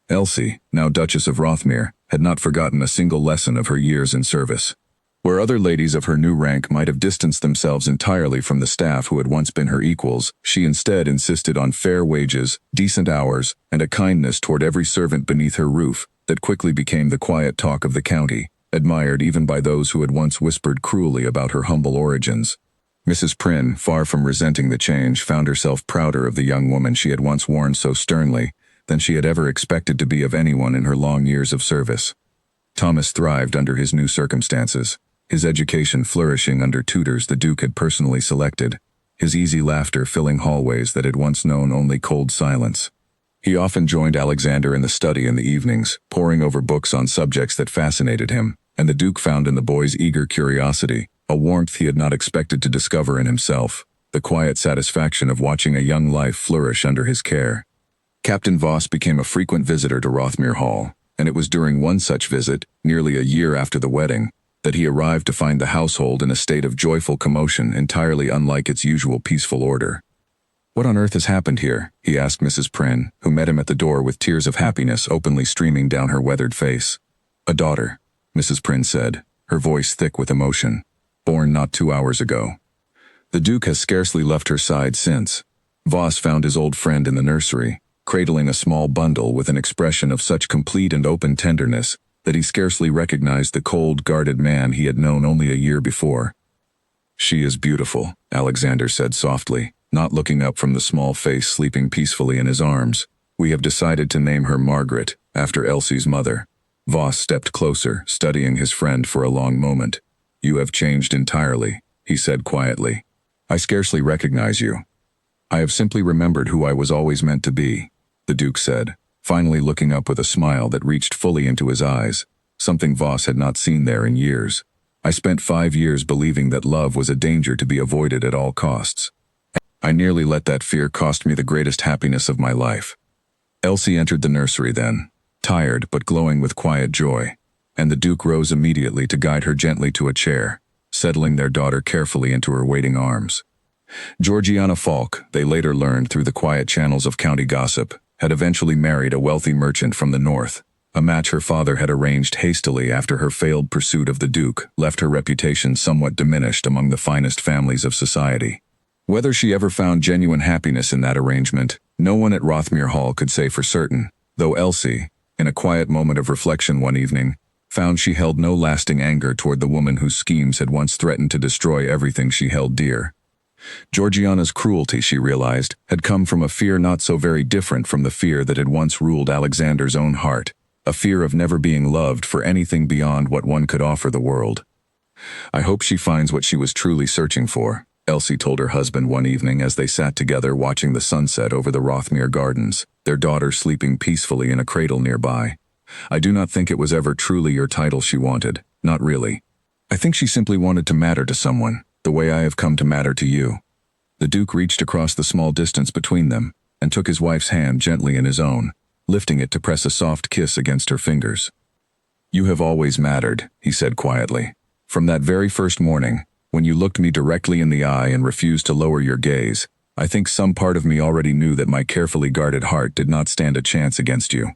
Elsie, now Duchess of Rothmere, had not forgotten a single lesson of her years in service. Where other ladies of her new rank might have distanced themselves entirely from the staff who had once been her equals, she instead insisted on fair wages, decent hours, and a kindness toward every servant beneath her roof that quickly became the quiet talk of the county, admired even by those who had once whispered cruelly about her humble origins. Mrs. Prynne, far from resenting the change, found herself prouder of the young woman she had once warned so sternly than she had ever expected to be of anyone in her long years of service. Thomas thrived under his new circumstances, his education flourishing under tutors the Duke had personally selected, his easy laughter filling hallways that had once known only cold silence. He often joined Alexander in the study in the evenings, poring over books on subjects that fascinated him, and the Duke found in the boy's eager curiosity a warmth he had not expected to discover in himself, the quiet satisfaction of watching a young life flourish under his care. Captain Voss became a frequent visitor to Rothmere Hall, and it was during one such visit, nearly a year after the wedding, that he arrived to find the household in a state of joyful commotion entirely unlike its usual peaceful order. "What on earth has happened here?" he asked Mrs. Prynne, who met him at the door with tears of happiness openly streaming down her weathered face. "A daughter," Mrs. Prynne said, her voice thick with emotion. "Born not 2 hours ago. The Duke has scarcely left her side since." Voss found his old friend in the nursery, cradling a small bundle with an expression of such complete and open tenderness that he scarcely recognized the cold, guarded man he had known only a year before. "She is beautiful," Alexander said softly, not looking up from the small face sleeping peacefully in his arms. "We have decided to name her Margaret, after Elsie's mother." Voss stepped closer, studying his friend for a long moment. "You have changed entirely," he said quietly. "I scarcely recognize you." "I have simply remembered who I was always meant to be," the Duke said, finally looking up with a smile that reached fully into his eyes, something Voss had not seen there in years. "I spent 5 years believing that love was a danger to be avoided at all costs. I nearly let that fear cost me the greatest happiness of my life." Elsie entered the nursery then, tired but glowing with quiet joy, and the Duke rose immediately to guide her gently to a chair, settling their daughter carefully into her waiting arms. Georgiana Falk, they later learned through the quiet channels of county gossip, had eventually married a wealthy merchant from the north. A match her father had arranged hastily after her failed pursuit of the Duke left her reputation somewhat diminished among the finest families of society. Whether she ever found genuine happiness in that arrangement, No one at Rothmere Hall could say for certain, though Elsie, in a quiet moment of reflection one evening, found she held no lasting anger toward the woman whose schemes had once threatened to destroy everything she held dear. Georgiana's cruelty, she realized, had come from a fear not so very different from the fear that had once ruled Alexander's own heart, a fear of never being loved for anything beyond what one could offer the world. "I hope she finds what she was truly searching for," Elsie told her husband one evening as they sat together watching the sunset over the Rothmere Gardens, their daughter sleeping peacefully in a cradle nearby. "I do not think it was ever truly your title she wanted, not really. I think she simply wanted to matter to someone, the way I have come to matter to you." The Duke reached across the small distance between them and took his wife's hand gently in his own, lifting it to press a soft kiss against her fingers. "You have always mattered," he said quietly. "From that very first morning, when you looked me directly in the eye and refused to lower your gaze, I think some part of me already knew that my carefully guarded heart did not stand a chance against you."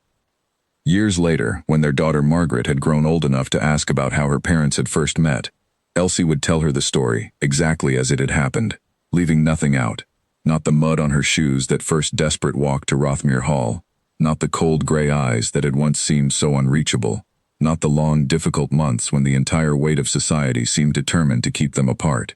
Years later, when their daughter Margaret had grown old enough to ask about how her parents had first met, Elsie would tell her the story exactly as it had happened, leaving nothing out. Not the mud on her shoes that first desperate walk to Rothmere Hall, not the cold gray eyes that had once seemed so unreachable, not the long, difficult months when the entire weight of society seemed determined to keep them apart.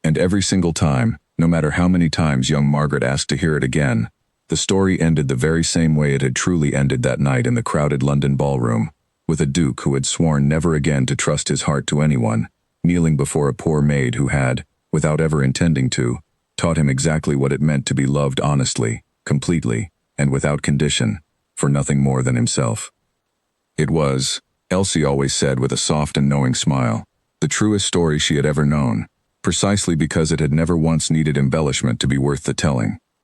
And every single time, no matter how many times young Margaret asked to hear it again, the story ended the very same way it had truly ended that night in the crowded London ballroom, with a duke who had sworn never again to trust his heart to anyone, kneeling before a poor maid who had, without ever intending to, taught him exactly what it meant to be loved honestly, completely, and without condition, for nothing more than himself. It was, Elsie always said with a soft and knowing smile, the truest story she had ever known, precisely because it had never once needed embellishment to be worth the telling.